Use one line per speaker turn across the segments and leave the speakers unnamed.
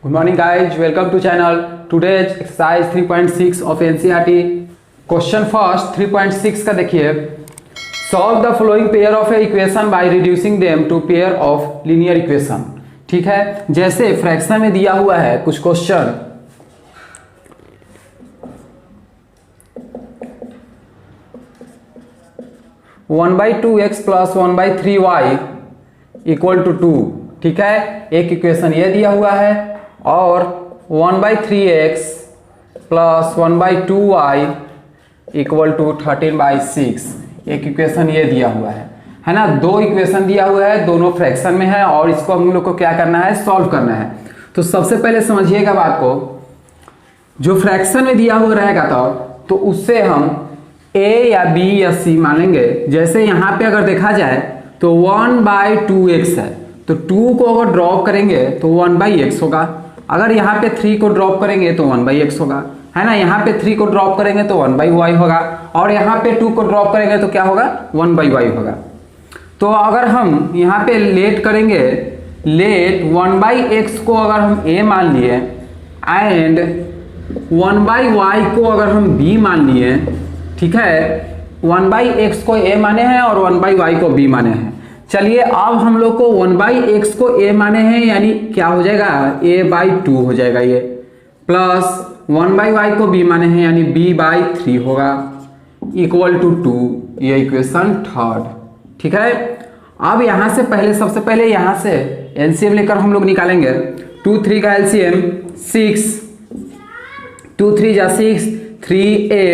Good morning guys, welcome to channel. Today's exercise 3.6 of NCERT. Question first 3.6 का देखिए. Solve the following pair of a equation by reducing them to pair of linear equation. ठीक है, जैसे fraction में दिया हुआ है कुछ question, one by two X plus one by three Y equal to two. ठीक है, एक इक्वेशन ये दिया हुआ है और 1/3x plus 1/2y equal to 13/6 एक इक्वेशन ये दिया हुआ है ना. दो इक्वेशन दिया हुआ है, दोनों फ्रैक्शन में है और इसको हम लोग को क्या करना है, सॉल्व करना है. तो सबसे पहले समझिएगा बात को, जो फ्रैक्शन में दिया हुआ रहेगा तो उससे हम a या b या c मानेंगे. जैसे यहाँ पे अगर देखा जाए तो 1/2x है, तो 2 को अगर ड्रॉप करेंगे तो 1/x होगा. अगर यहाँ पे 3 को ड्रॉप करेंगे तो 1/x होगा, है ना. यहाँ पे 3 को ड्रॉप करेंगे तो 1/y होगा और यहाँ पे 2 को ड्रॉप करेंगे तो क्या होगा, 1/y होगा. तो अगर हम यहाँ पे लेट करेंगे, लेट 1/x को अगर हम a मान लिए एंड 1/y को अगर हम b मान लिए, ठीक है, 1/x को a माने हैं और 1/y को b माने हैं. चलिए अब हम लोग को 1/x को a माने हैं, यानी क्या हो जाएगा, a/2 हो जाएगा ये, प्लस 1/y को b माने हैं यानी b/3 होगा, इक्वल टू 2. ये इक्वेशन थर्ड. ठीक है, अब यहां से पहले सबसे पहले यहां से एलसीएम लेकर हम लोग निकालेंगे. 2 3 का एलसीएम 6, 2 3 जा 6, 3a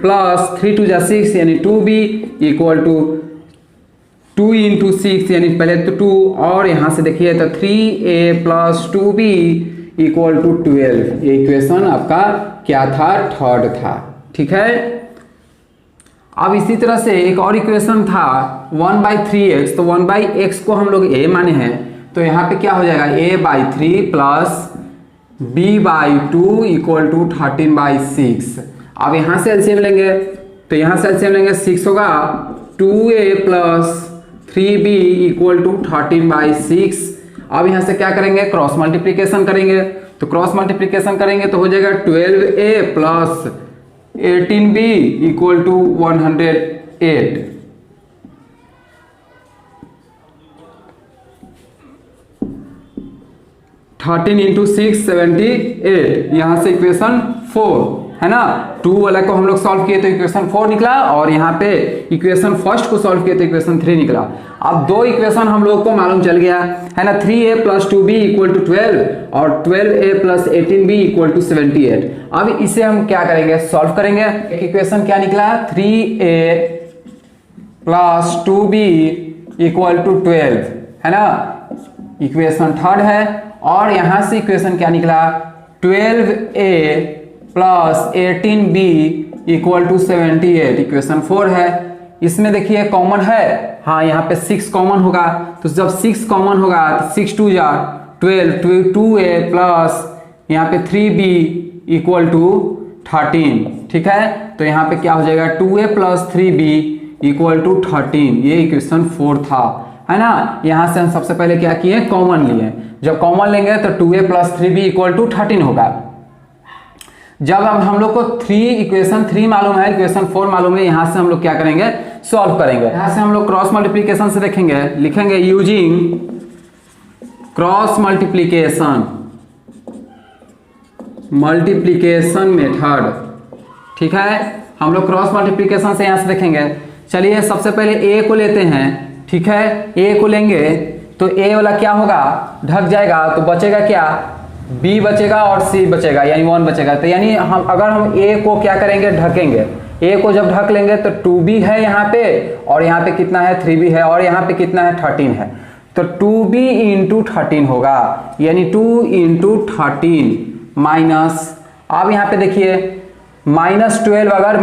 प्लस 3 2 जा 6 यानी 2b इक्वल टू 2 इंटू 6 यानी पहले तो 2 और यहां से देखिए तो 3a plus 2b equal to 12. ये इक्वेशन आपका क्या था, थर्ड था. ठीक है, अब इसी तरह से एक और इक्वेशन था 1/3x, तो 1/x को हम लोग a माने हैं, तो यहाँ पे क्या हो जाएगा, a/3 plus b/2 equal to 13/6. अब यहाँ से एलसीएम लेंगे, तो यहाँ से एलसीएम लेंगे 6 होगा, 2a plus 3b equal to 13/6. अब यहाँ से क्या करेंगे, क्रॉस मल्टीप्लीकेशन करेंगे. तो क्रॉस मल्टीप्लीकेशन करेंगे तो हो जाएगा 12a plus 18b equal to 108. Thirteen into 6 78. यहाँ से इक्वेशन 4 है ना. 2 वाला को हम लोग सॉल्व किए तो इक्वेशन 4 निकला और यहाँ पे इक्वेशन फर्स्ट को सॉल्व किए तो इक्वेशन 3 निकला. अब दो इक्वेशन हम लोग को मालूम चल गया है ना, 3a plus 2b equal to 12 और 12a plus 18b equal to 78. अब इसे हम क्या करेंगे, सॉल्व करेंगे. एक इक्वेशन क्या निकला, 3a plus 2b equal to 12 है ना, इक्वेशन थर्ड है. और यहां से इक्वेशन क्या निकला, 12a plus 18b equal to 78, equation 4 है. इसमें देखिए कॉमन है, हाँ यहाँ पे 6 कॉमन होगा, तो जब 6 कॉमन होगा तो 6 2 जा 12, 2a प्लस यहाँ पे 3b इक्वल टू 13. ठीक है, तो यहाँ पे क्या हो जाएगा, 2a plus 3b equal to 13. ये इक्वेशन 4 था, है ना. यहाँ से हम सबसे पहले क्या किए, कॉमन लिए. जब कॉमन लेंगे तो 2a plus 3b equal to 13 होगा. जब हम लोग को इक्वेशन 3 मालूम है, इक्वेशन 4 मालूम है, यहां से हम लोग क्या करेंगे, सॉल्व करेंगे. यहां से हम लोग क्रॉस मल्टीप्लीकेशन से देखेंगे, लिखेंगे यूजिंग क्रॉस मल्टीप्लीकेशन मेथड. ठीक है, हम लोग क्रॉस मल्टीप्लीकेशन से यहां से देखेंगे. चलिए सबसे पहले a को लेते हैं. ठीक है, a को लेंगे तो a वाला क्या होगा, ढक जाएगा, तो बचेगा क्या, b बचेगा और c बचेगा यानी 1 बचेगा. तो यानी हम अगर हम a को क्या करेंगे, ढकेंगे. a को जब ढक लेंगे तो 2b है यहाँ पे और यहाँ पे कितना है, 3b है और यहाँ पे कितना है, 13 है. तो 2b इंटू 13 होगा, यानी 2 इंटू 13 माइनस, अब यहाँ पे देखिए -12, अगर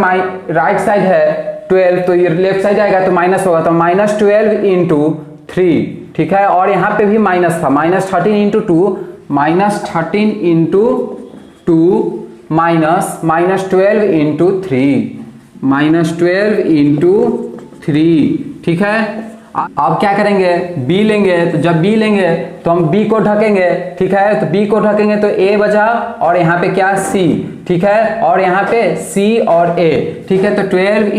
राइट साइड है 12 तो ये लेफ्ट साइड आएगा तो माइनस होगा, तो -12 इंटू 3. ठीक है, और यहाँ पे भी माइनस था, -13 into 2, -13 into 2 minus -12 into 3, -12 into 3. ठीक है, अब क्या करेंगे, b लेंगे, तो जब b लेंगे तो हम b को ढकेंगे, ठीक है, तो b को ढकेंगे तो a बचा और यहाँ पे क्या c, ठीक है, और यहाँ पे c और a, ठीक है, तो 12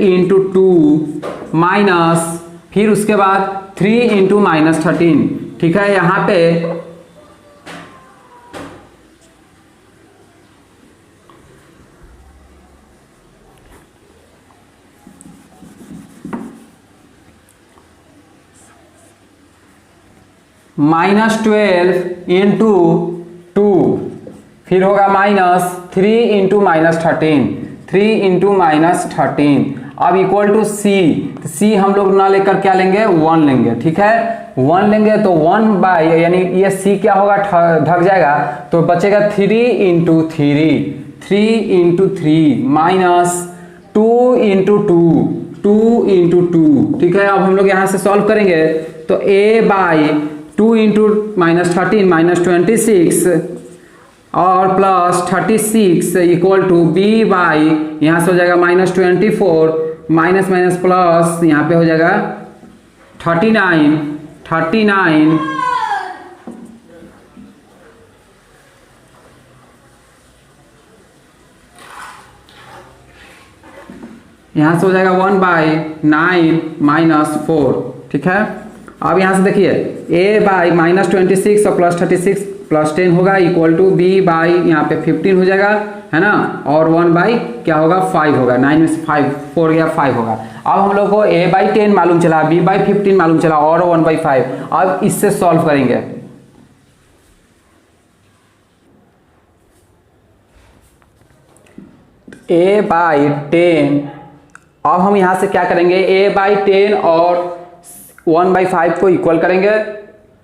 इंटू 2 माइनस, फिर उसके बाद 3 इंटू -13, ठीक है, यहाँ पे -12 इंटू 2, फिर होगा -3 इंटू -13, 3 इंटू -13, अब इक्वल टू c, c हम लोग ना लेकर क्या लेंगे, 1 लेंगे, ठीक है, 1 लेंगे तो 1 बाई, यानी ये c क्या होगा, ढक जाएगा, तो बचेगा 3 इंटू 3 माइनस 2 इंटू 2, ठीक है। अब हम लोग यहाँ से सॉल्व करेंगे तो a बाई 2 इंटू -13 -26 और plus 36 equal to b by, यहाँ से हो जाएगा -24 माइनस प्लस, यहाँ पे हो जाएगा 39 यहाँ से हो जाएगा 1/9 -4, ठीक है। अब यहाँ से देखिए a बाई -26 और प्लस 36 प्लस 10 होगा इक्वल टू b बाई, यहाँ पे 15 हो जाएगा, है ना, और 1 बाई क्या होगा, 5 होगा, 9 में से 4 गया 5 होगा। अब हम लोग को a बाई 10 मालूम चला, b बाई 15 मालूम चला और 1/5। अब इससे सॉल्व करेंगे, a बाई 10, अब हम यहाँ से क्या करेंगे, a बाई 10 और 1/5 को इक्वल करेंगे,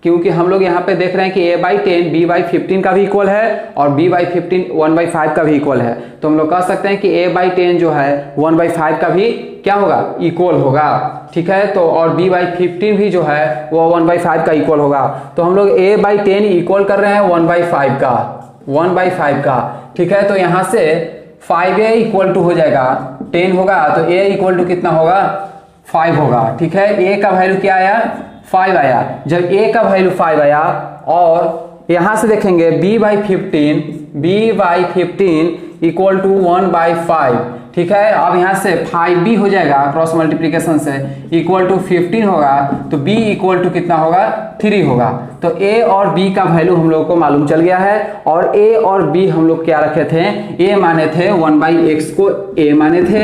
क्योंकि हम लोग यहाँ पे देख रहे हैं कि a बाई 10 b बाई 15 का भी इक्वल है और b बाई 15 1/5 का भी इक्वल है, तो हम लोग कह सकते हैं कि a बाई 10 जो है 1/5 का भी क्या होगा, इक्वल होगा, ठीक है, तो और b बाई 15 भी जो है वो 1/5 का इक्वल होगा, तो हम लोग a बाई 10 इक्वल कर रहे हैं 1/5 का, ठीक है, तो यहाँ से 5a इक्वल टू हो जाएगा 10 होगा, तो a इक्वल टू कितना होगा, 5 होगा, ठीक है। a का वैल्यू क्या आया, 5 आया। जब a का वैल्यू 5 आया और यहां से देखेंगे b बाई 15 इक्वल टू 1/5, ठीक है। अब यहां से 5b हो जाएगा क्रॉस मल्टीप्लीकेशन से इक्वल टू 15 होगा, तो b इक्वल टू कितना होगा, 3 होगा। तो a और b का वैल्यू हम लोग को मालूम चल गया है, और a और b हम लोग क्या रखे थे, a माने थे 1/x को a माने थे,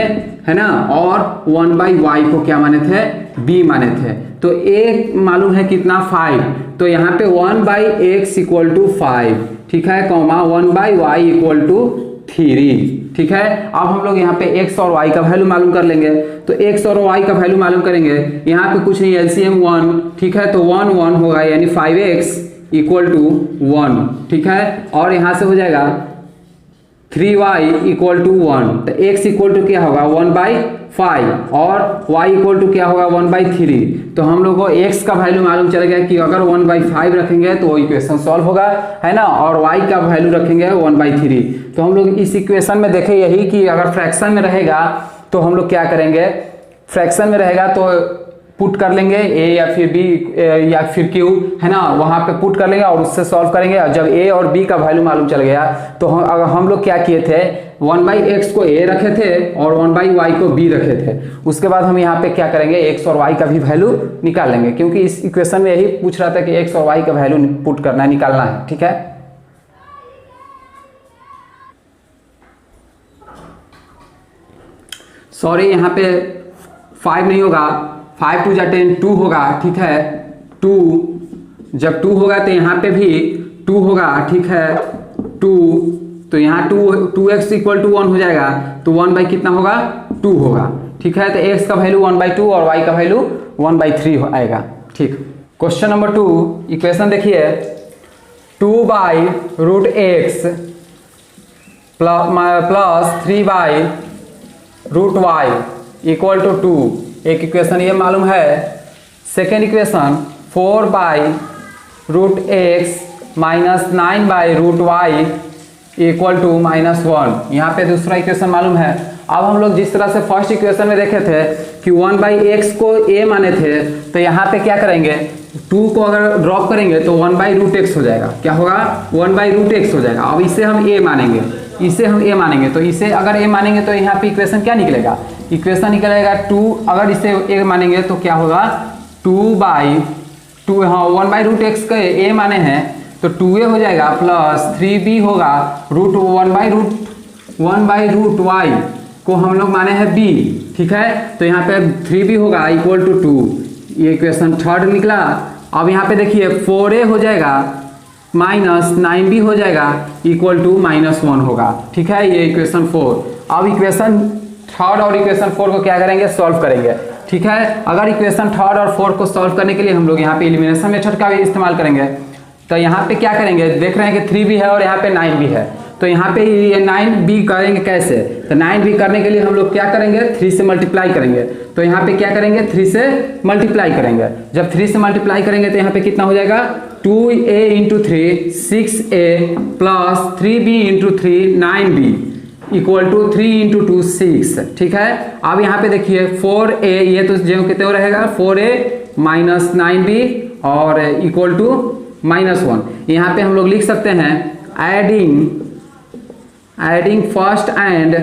है ना, और 1/y को क्या माने थे, b माने थे। तो a मालूम है कितना, 5, तो यहाँ पे 1/x इक्वल टू 5, ठीक है, कॉमा 1/y इक्वल टू 3, ठीक है। अब हम लोग यहाँ पे x और y का वैल्यू मालूम कर लेंगे, तो x और y का वैल्यू मालूम करेंगे, यहाँ पे कुछ नहीं, एलसीएम 1, ठीक है, तो 1 होगा, यानी 5x इक्वल टू 1, ठीक है, और यहाँ से हो जाएगा 3y इक्वल टू 1, तो x इक्वल टू क्या होगा, 1/5 और y इक्वल टू क्या होगा, 1/3। तो हम लोग को x का वैल्यू मालूम चल गया कि अगर 1/5 रखेंगे तो वो इक्वेशन सॉल्व होगा, है ना, और y का वैल्यू रखेंगे 1/3। तो हम लोग इस इक्वेशन में देखें यही कि अगर फ्रैक्शन में रहेगा तो हम लोग क्या करेंगे, फ्रैक्शन में रहेगा तो पुट कर लेंगे a या फिर b या फिर q, है ना, वहां पे पुट कर लेंगे और उससे सॉल्व करेंगे। और जब a और b का वैल्यू मालूम चल गया तो अगर हम लोग क्या किए थे, 1/x को a रखे थे और 1/y को b रखे थे। उसके बाद हम यहाँ पे क्या करेंगे, x और y का भी वैल्यू निकाल लेंगे, क्योंकि इस इक्वेशन में यही पूछ रहा था कि x और y का वैल्यू पुट करना है, निकालना है, ठीक है। सॉरी, यहाँ पे 5 नहीं होगा, 5 2 10 2 होगा, ठीक है, 2, जब 2 होगा तो यहाँ पे भी 2 होगा, ठीक है, 2, तो यहाँ 2x इक्वल टू 1 हो जाएगा, तो 1 कितना होगा, 2 होगा, ठीक है। तो x का वैल्यू 1/2 और y का वैल्यू 1/3 आएगा, ठीक। क्वेश्चन नंबर 2, इक्वेशन देखिए, 2/√x plus 3/√y equal to 2, एक इक्वेशन ये मालूम है। Second equation 4/√x minus 9/√y equal to -1। यहाँ पे दूसरा इक्वेशन मालूम है। अब हम लोग जिस तरह से फर्स्ट इक्वेशन में देखे थे कि 1/x को a माने थे, तो यहाँ पे क्या करेंगे, 2 को अगर ड्रॉप करेंगे तो 1/√x हो जाएगा। क्या होगा, 1/√x हो जाएगा। अब इसे हम a मानेंगे, इसे हम a मानेंगे, तो इसे अगर a मानेंगे तो यहाँ पे इक्वेशन क्या निकलेगा, इक्वेशन निकलेगा 2। अगर इसे a मानेंगे तो क्या होगा, 2/2, हाँ 1/√x का a माने हैं तो 2a हो जाएगा, प्लस 3b होगा, रूट 1/√y को हम लोग माने हैं b। ठीक है, तो यहाँ पे 3b होगा इक्वल टू 2। ये इक्वेशन थर्ड निकला। अब यहाँ पे देखिए 4a हो जाएगा माइनस 9b हो जाएगा इक्वल टू -1 होगा। ठीक है, ये इक्वेशन 4। अब इक्वेशन थर्ड और इक्वेशन 4 को क्या करेंगे, सॉल्व करेंगे। ठीक है, अगर इक्वेशन थर्ड और 4 को सॉल्व करने के लिए हम लोग यहाँ पे एलिमिनेशन मेथड का भी इस्तेमाल करेंगे। तो यहाँ पे क्या करेंगे, देख रहे हैं कि 3b है और यहाँ पे 9b है, तो यहाँ पे ये 9b करेंगे कैसे, तो 9b करने के लिए हम लोग क्या करेंगे, 3 से मल्टीप्लाई करेंगे। तो यहाँ पे क्या करेंगे, 3 से मल्टीप्लाई करेंगे। जब 3 से मल्टीप्लाई करेंगे तो यहाँ पे कितना हो जाएगा, 2a into 3 6a plus 3b into 3 9b equal to 3 into 2 6। ठीक है, अब यहाँ पे देखिए 4a, ये तो जो कितने रहेगा 4a माइनस 9b और इक्वल टू -1। यहाँ पे हम लोग लिख सकते हैं एडिंग फर्स्ट एंड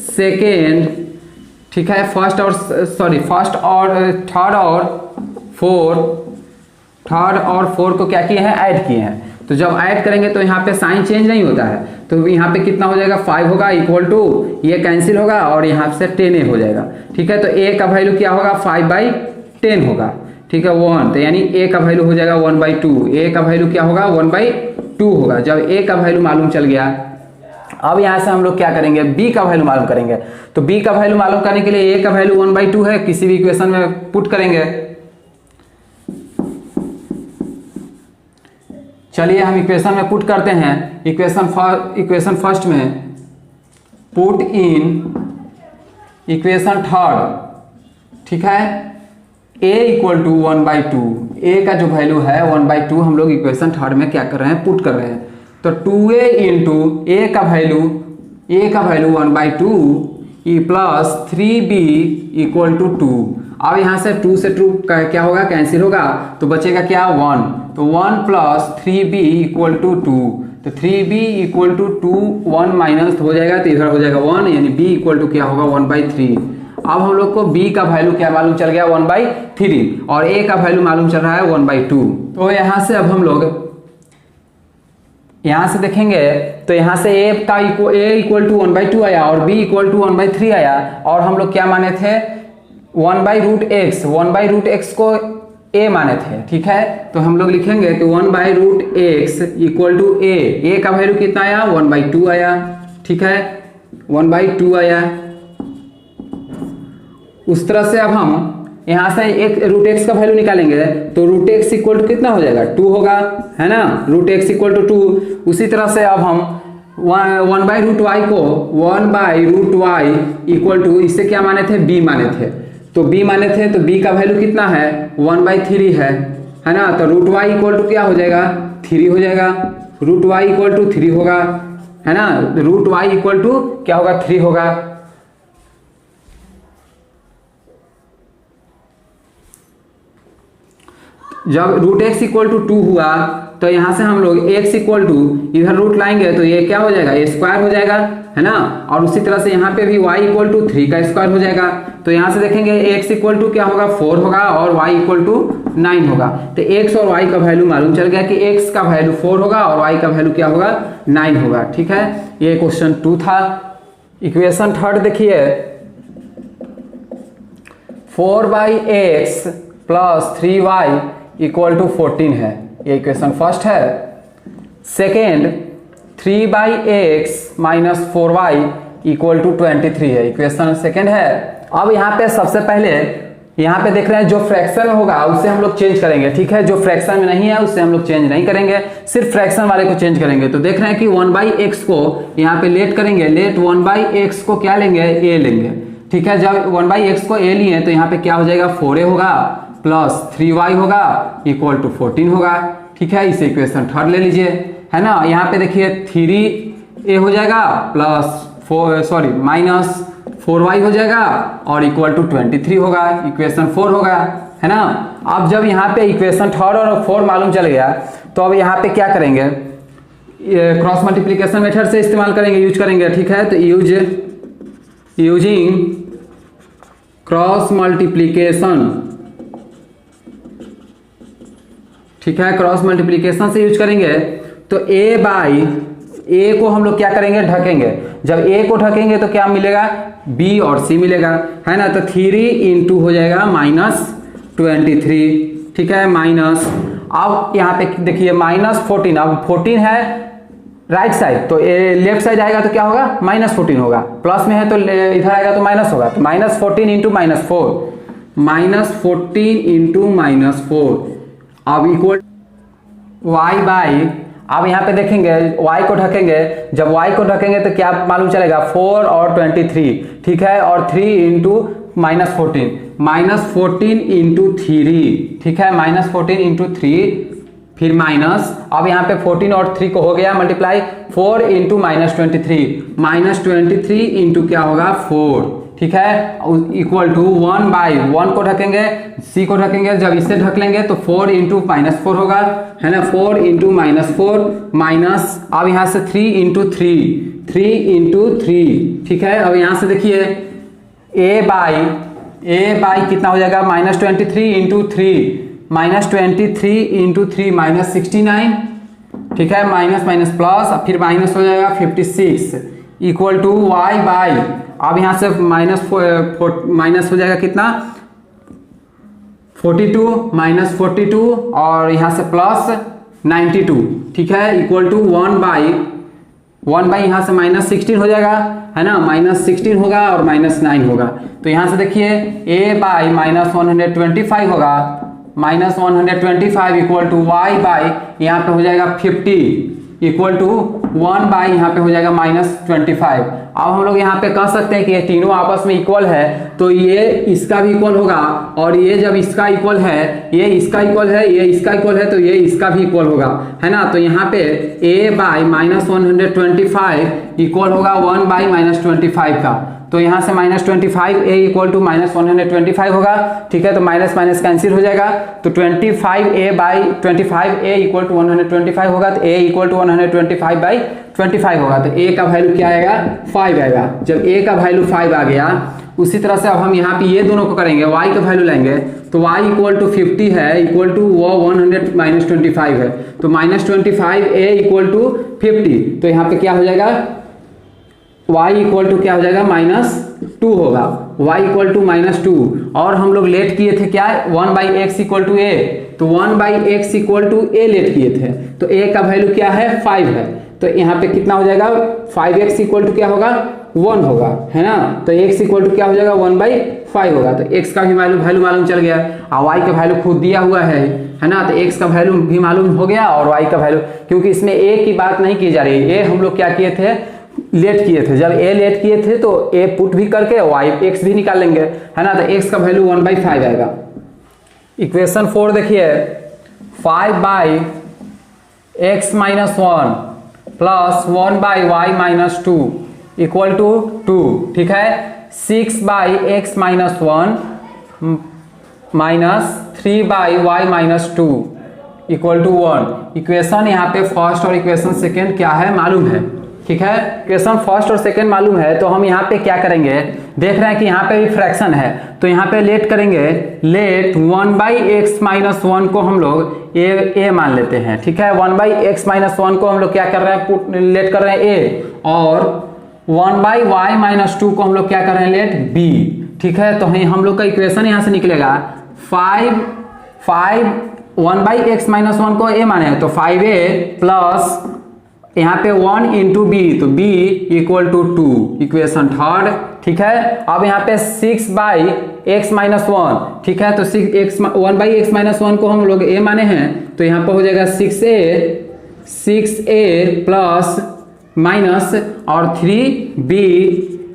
सेकेंड। ठीक है, फर्स्ट और थर्ड और फोर्थ को क्या किए हैं, ऐड किए हैं। तो जब ऐड करेंगे तो यहाँ पे साइन चेंज नहीं होता है, तो यहाँ पे कितना हो जाएगा, 5 होगा इक्वल टू, ये कैंसिल होगा और यहाँ से 10a हो जाएगा। ठीक है, तो a का वैल्यू क्या होगा, 5/10 होगा। ठीक है, 1, तो यानी a का वैल्यू हो जाएगा 1/2। a का वैल्यू क्या होगा, 1/2 होगा। जब a का वैल्यू मालूम चल गया, अब यहाँ से हम लोग क्या करेंगे, b का वैल्यू मालूम करेंगे। तो b का वैल्यू मालूम करने के लिए a का वैल्यू 1/2 है, किसी भी इक्वेशन में पुट करेंगे। चलिए हम इक्वेशन में पुट करते हैं। इक्वेशन फर्स्ट में पुट इन इक्वेशन थर्ड। ठीक है, a इक्वल टू 1/2, a का जो वैल्यू है 1/2 हम लोग इक्वेशन थर्ड में क्या कर रहे हैं, पुट कर रहे हैं। तो 2a इंटू a का value 1/2 plus 3b equal to 2। अब यहाँ से 2 से 2 क्या होगा, कैंसिल होगा, तो बचेगा क्या, 1। तो 1 प्लस 3b इक्वल टू 2, तो 3b इक्वल टू 2, 1 माइनस हो जाएगा तो इधर हो जाएगा 1, यानी b इक्वल टू क्या होगा, 1/3। अब हम लोग को b का वैल्यू क्या मालूम चल गया, 1/3, और a का वैल्यू मालूम चल रहा है 1/2। तो यहाँ से अब हम लोग यहाँ से देखेंगे तो यहाँ से a इक्वल टू 1/2 आया और b इक्वल टू 1/3 आया, और हम लोग क्या माने थे, 1/√x को a माने थे। ठीक है, तो हम लोग लिखेंगे कि 1/√x इक्वल टू a का वैल्यू कितना आया, 1/2 आया। ठीक है, 1/2 आया। उस तरह से अब हम यहाँ से एक √x का वैल्यू निकालेंगे, तो √x इक्वल टू कितना हो जाएगा, 2 होगा, है ना, √x इक्वल टू 2। उसी तरह से अब हम 1/√y को 1/√y इक्वल टू, इससे क्या माने थे, b माने थे, तो b माने थे, तो b का वैल्यू कितना है, 1/3 है ना। तो √y इक्वल टू क्या हो जाएगा, 3 हो जाएगा, √y इक्वल टू 3 होगा, है ना, √y इक्वल टू क्या होगा, 3 होगा। जब √x इक्वल टू 2 हुआ तो यहाँ से हम लोग x इक्वल टू, इधर रूट लाएंगे तो ये क्या हो जाएगा, a स्क्वायर हो जाएगा, है ना। और उसी तरह से यहाँ पे भी y इक्वल टू 3 का स्क्वायर हो जाएगा। तो यहाँ से देखेंगे x इक्वल टू क्या होगा, 4 होगा, और y इक्वल टू 9 होगा। तो x और y का वैल्यू मालूम चल गया कि x का वैल्यू 4 होगा और y का वैल्यू क्या होगा, 9 होगा। ठीक है, ये क्वेश्चन 2 था। इक्वेशन थर्ड देखिए, 4/x plus 3y equal to 14 है, ये इक्वेशन फर्स्ट है। Second 3/x minus 4y equal to 23 है, इक्वेशन सेकेंड है। अब यहाँ पे सबसे पहले यहाँ पे देख रहे हैं जो फ्रैक्शन में होगा उससे हम लोग चेंज करेंगे। ठीक है, जो फ्रैक्शन में नहीं है उससे हम लोग चेंज नहीं करेंगे, सिर्फ फ्रैक्शन वाले को चेंज करेंगे। तो देख रहे हैं कि 1/x को यहाँ पे लेट करेंगे, लेट 1/x को क्या लेंगे, a लेंगे। ठीक है, जब 1/x को a लिए तो यहाँ पे क्या हो जाएगा, 4a होगा प्लस 3y होगा इक्वल टू 14 होगा। ठीक है, इसे इक्वेशन थर्ड ले लीजिए, है ना। यहाँ पे देखिए ए हो जाएगा प्लस माइनस 4y हो जाएगा और इक्वल टू 23 होगा, इक्वेशन 4 होगा, है ना। अब जब यहाँ पे इक्वेशन 3 और 4 मालूम चल गया तो अब यहाँ पे क्या करेंगे, क्रॉस मल्टीप्लिकेशन मेथड से इस्तेमाल करेंगे, यूज करेंगे, ठीक है। तो यूजिंग क्रॉस मल्टीप्लिकेशन, ठीक है, क्रॉस मल्टीप्लिकेशन से यूज करेंगे। तो a बाई ए को हम लोग क्या करेंगे, ढकेंगे। जब ए को ढकेंगे तो क्या मिलेगा, बी और सी मिलेगा, है ना। तो 3 इंटू हो जाएगा -23, ठीक है, माइनस। अब यहाँ पे देखिए -14, अब 14 है राइट साइड, तो लेफ्ट साइड आएगा तो क्या होगा, -14 होगा। प्लस में है तो इधर आएगा तो माइनस होगा, तो -14 इंटू -4, -14 इंटू -4 अब इक्वल y बाई, अब यहाँ पे देखेंगे y को ढकेंगे, जब y को ढकेंगे तो क्या मालूम चलेगा, 4 और 23, ठीक है, और 3 इंटू -14 इंटू 3, ठीक है, -14 इंटू 3, फिर माइनस, अब यहाँ पे 14 और 3 को हो गया मल्टीप्लाई, 4 इंटू -23 इंटू क्या होगा 4, ठीक है, इक्वल टू 1 बाई 1 को ढकेंगे, सी को ढकेंगे, जब इससे ढक लेंगे तो 4 इंटू -4 होगा, है ना, 4 इंटू -4 माइनस, अब यहाँ से 3 इंटू 3, ठीक है। अब यहाँ से देखिए ए बाई कितना हो जाएगा, -23 इंटू 3, -23 इंटू 3 -69, ठीक है, माइनस प्लस, फिर माइनस हो जाएगा 56 इक्वल टू y बाई, अब यहाँ से माइनस हो जाएगा कितना, 42 और यहाँ से प्लस 92, ठीक है, इक्वल टू 1 बाई यहाँ से -16 हो जाएगा, है ना, -16 होगा और -9 होगा। तो यहाँ से देखिए a बाई -125 होगा, -125 इक्वल टू y बाई यहाँ पे हो जाएगा 50 इक्वल टू 1 बाई यहाँ पे हो जाएगा -25। अब हम लोग यहाँ पे कह सकते हैं कि ये तीनों आपस में इक्वल है, तो ये इसका भी इक्वल होगा, और ये जब इसका इक्वल है, ये इसका इक्वल है, ये इसका इक्वल है, तो ये इसका भी इक्वल होगा, है ना। तो यहाँ पे a बाई -125 इक्वल होगा 1 बाई -25 का, तो यहाँ से -25 a इक्वल टू -125 होगा, ठीक है। तो माइनस माइनस कैंसिल हो जाएगा, तो 25a by 25a equal to 125 होगा, तो a इक्वल टू 125 बाई 25 होगा, तो a का वैल्यू क्या आएगा, 5 आएगा। जब a का वैल्यू 5 आ गया, उसी तरह से अब हम यहाँ पे ये दोनों को करेंगे, y का वैल्यू लेंगे, तो y इक्वल टू 50 है, इक्वल टू वो 100 -25 है, तो -25a इक्वल टू 50, तो यहाँ पे क्या हो जाएगा, y इक्वल टू क्या हो जाएगा, -2 होगा, y इक्वल टू -2, और हम लोग लेट किए थे क्या, 1 by X equal to a, तो 1 by X equal to a let किए थे, तो a का वैल्यू क्या है, 5 है, तो यहाँ पे कितना हो जाएगा, 5x इक्वल टू क्या होगा, 1 होगा, है ना। तो x इक्वल टू क्या हो जाएगा, 1/5 होगा, तो x का भी वैल्यू मालूम चल गया, और y का वैल्यू खुद दिया हुआ है ना, तो x का वैल्यू भी मालूम हो गया, और y का वैल्यू, क्योंकि इसमें a की बात नहीं की जा रही है, a हम लोग क्या किए थे, लेट किए थे, जब a लेट किए थे तो a पुट भी करके y x भी निकाल लेंगे, है ना। तो x का वैल्यू 1/5 आएगा। इक्वेशन 4 देखिए, 5 by x - 1 plus 1 by y - 2 equal to 2, ठीक है। 6 by x - 1 minus 3 by y - 2 equal to 1। Equation यहाँ पे फर्स्ट और इक्वेशन सेकेंड क्या है मालूम है, ठीक है। इक्वेशन फर्स्ट और सेकेंड मालूम है, तो हम यहाँ पे क्या करेंगे, देख रहे हैं कि यहाँ पे भी फ्रैक्शन है, तो यहाँ पे लेट करेंगे, लेट 1 बाई x - 1 को हम लोग a मान लेते हैं, ठीक है। 1 बाई x - 1 को हम लोग क्या कर रहे हैं, लेट कर रहे हैं a, और 1 बाई y - 2 को हम लोग क्या कर रहे हैं, लेट b, ठीक है। तो हम लोग का इक्वेशन यहाँ से निकलेगा 1 बाई x - 1 को a माने, तो 5a प्लस यहाँ पे 1 इंटू बी, तो b equal to 2, equation third, ठीक है। अब यहाँ पे 6 बाई x - 1, ठीक है, तो 1 बाई x - 1 को हम लोग a माने हैं, तो यहाँ पे हो जाएगा 6a प्लस माइनस और 3b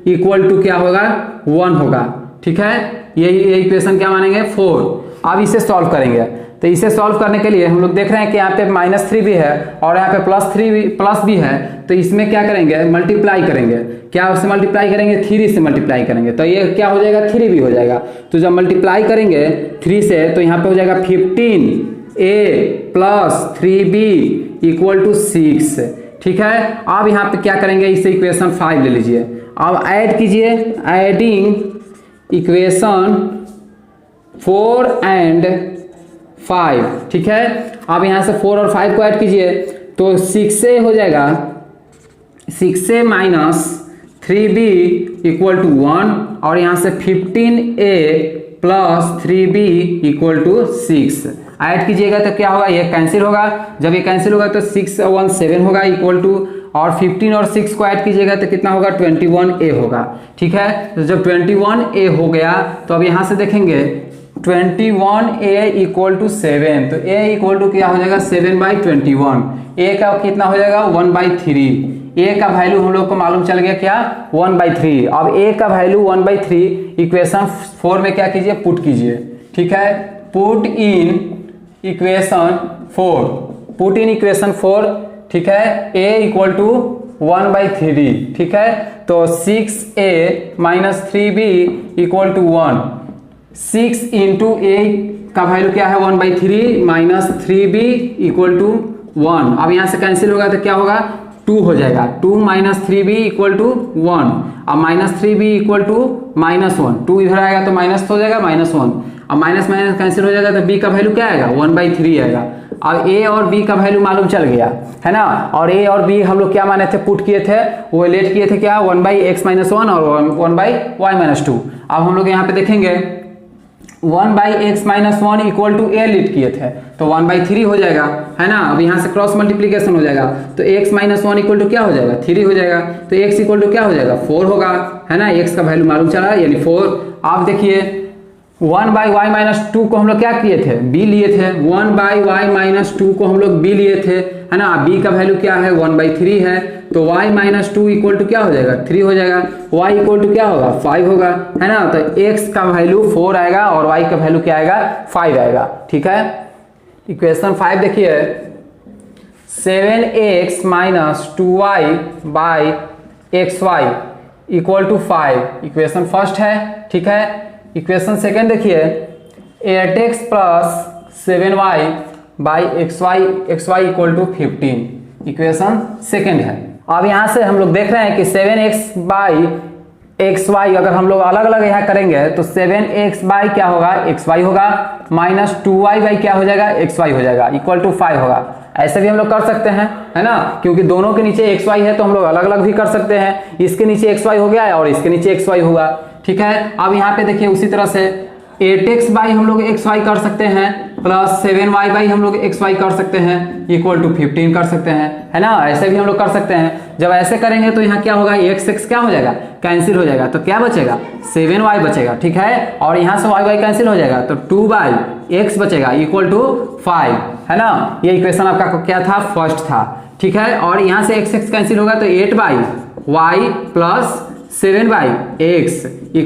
इक्वल टू क्या होगा, 1 होगा, ठीक है। ये इक्वेशन क्या मानेंगे, 4। अब इसे सॉल्व करेंगे। तो इसे सॉल्व करने के लिए हम लोग देख रहे हैं कि यहाँ पे -3 भी है और यहाँ पे प्लस भी है। तो इसमें क्या करेंगे, मल्टीप्लाई करेंगे। क्या उससे मल्टीप्लाई करेंगे, 3 से मल्टीप्लाई करेंगे। तो ये क्या हो जाएगा, 3 भी हो जाएगा। तो जब मल्टीप्लाई करेंगे 3 से तो यहाँ पे हो जाएगा 15a + 3b = 6। ठीक है, अब यहाँ पे क्या करेंगे, इसे इक्वेशन 5 ले लीजिए। अब ऐड कीजिए, एडिंग इक्वेशन 4 and 5। ठीक है, अब यहाँ से 4 और 5 को ऐड कीजिए तो 6a हो जाएगा, 6a - 3b = 1 और यहाँ से 15a + 3b = 6 ऐड कीजिएगा तो क्या होगा, ये कैंसिल होगा। जब ये कैंसिल होगा तो 6 और 1 7 होगा इक्वल टू, और 15 और 6 को ऐड कीजिएगा तो कितना होगा, 21a होगा। ठीक है, तो जब 21a हो गया तो अब यहाँ से देखेंगे 21a = 7। तो a = क्या हो जाएगा, 7/21। a का कितना हो जाएगा, 1/3। a का वैल्यू हम लोग को मालूम चल गया क्या, 1/3। अब a का वैल्यू 1/3 इक्वेशन 4 में क्या कीजिए, पुट कीजिए। ठीक है, पुट इन इक्वेशन 4। ठीक है, a = 1/3। ठीक है, तो 6a - 3b = 1। 6 × a का वैल्यू क्या है, 1/3 - 3b = 1। अब यहाँ से कैंसिल होगा तो क्या होगा, 2 हो जाएगा। 2 - 3b = 1। अब -3b = -1। 2 इधर आएगा तो माइनस हो जाएगा, -1। अब माइनस कैंसिल हो जाएगा तो b का वैल्यू क्या आएगा, 1/3 आएगा। अब a और b का वैल्यू मालूम चल गया है ना। और a और b हम लोग क्या माने थे, पुट किए थे, वो लेट किए थे क्या, 1/x - 1 और 1/y - 2। अब हम लोग यहाँ पे देखेंगे 1/x - 1 = a लेट किए थे तो 1/3 हो जाएगा, है ना। अब यहाँ से क्रॉस मल्टीप्लीकेशन हो जाएगा तो x - 1 = क्या हो जाएगा, 3 हो जाएगा। तो x = क्या हो जाएगा, 4 होगा, है ना। x का वैल्यू मालूम चला यानी 4। आप देखिए 1/y - 2 को हम लोग क्या किए थे, b लिए थे। 1/y - 2 को हम लोग b लिए थे, है ना। b का वैल्यू क्या है, 1/3 है। तो y - 2 = क्या हो जाएगा, 3 हो जाएगा। y = क्या होगा, 5 होगा, है ना। तो x का वैल्यू 4 आएगा और y का वैल्यू क्या आएगा, 5 आएगा। ठीक है, इक्वेशन 5 देखिए, 7x - 2y/xy = 5 इक्वेशन फर्स्ट है। ठीक है, इक्वेशन सेकेंड देखिए, 8x + 7y/xy = 15 इक्वेशन सेकेंड है। अब यहाँ से हम लोग देख रहे हैं कि 7x/xy अगर हम लोग अलग अलग यहाँ करेंगे तो 7x/ क्या होगा, xy होगा, -2y/ क्या हो जाएगा, xy हो जाएगा, = 5 होगा। ऐसे भी हम लोग कर सकते हैं, है ना, क्योंकि दोनों के नीचे xy है तो हम लोग अलग अलग भी कर सकते हैं। इसके नीचे xy हो गया और इसके नीचे xy होगा। ठीक है, अब यहाँ पे देखिए उसी तरह से 8x/ हम लोग xy कर सकते हैं प्लस 7y/ हम लोग xy कर सकते हैं = 15 कर सकते हैं, है ना। ऐसे भी हम लोग कर सकते हैं। जब ऐसे करेंगे तो यहाँ क्या होगा, x क्या हो जाएगा, कैंसिल हो जाएगा। तो क्या बचेगा, 7y बचेगा। ठीक है, और यहाँ से y कैंसिल हो जाएगा तो 2/x बचेगा = 5, है ना। ये इक्वेशन आपका क्या था, फर्स्ट था। ठीक है, और यहाँ से x कैंसिल होगा तो 8/y + 7/x =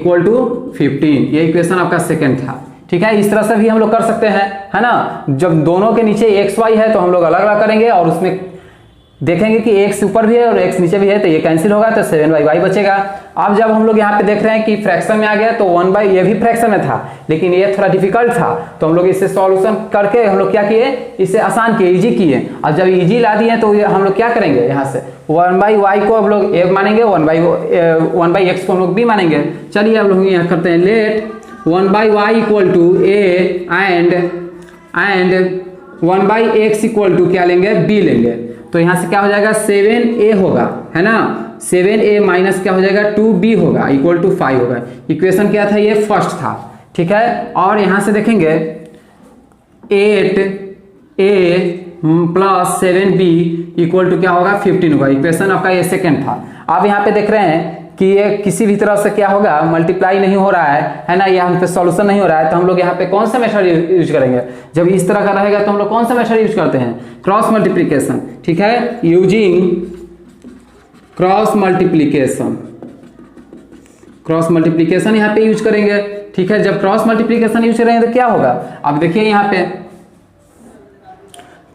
15। ये इक्वेशन आपका सेकंड था। ठीक है, इस तरह से भी हम लोग कर सकते हैं, है ना। जब दोनों के नीचे xy है तो हम लोग अलग अलग करेंगे और उसमें देखेंगे कि x ऊपर भी है और x नीचे भी है तो ये कैंसिल होगा तो 7/y बचेगा। अब जब हम लोग यहाँ पे देख रहे हैं कि फ्रैक्शन में आ गया तो 1/, ये भी फ्रैक्शन में था लेकिन ये थोड़ा डिफिकल्ट था तो हम लोग इसे सॉल्यूशन करके हम लोग क्या किए, इसे आसान किए, इजी किए। अब जब इजी ला दिए तो हम लोग क्या करेंगे, यहाँ से 1/y को हम लोग a मानेंगे, 1/x को हम लोग b मानेंगे। चलिए अब लोग यहाँ करते हैं, late 1/y = a and 1/x = क्या लेंगे, b लेंगे। तो यहाँ से क्या हो जाएगा, 7a होगा, है ना। 7a माइनस क्या हो जाएगा, 2b होगा = 5 होगा। इक्वेशन क्या था, ये फर्स्ट था। ठीक है, और यहाँ से देखेंगे 8a + 7b = क्या होगा, 15 होगा। इक्वेशन आपका ये सेकंड था। अब यहाँ पे देख रहे हैं कि ये किसी भी तरह से क्या होगा, मल्टीप्लाई नहीं हो रहा है ना, ये हम पे सॉल्यूशन नहीं हो रहा है। तो हम लोग यहाँ पे कौन सा मेथड यूज करेंगे, जब इस तरह का रहेगा तो हम लोग कौन सा मेथड यूज करते हैं, क्रॉस मल्टीप्लिकेशन। ठीक है, यूजिंग क्रॉस मल्टीप्लिकेशन यहाँ पे यूज करेंगे। ठीक है। जब क्रॉस मल्टीप्लीकेशन यूज करेंगे तो क्या होगा, अब देखिए यहाँ पे,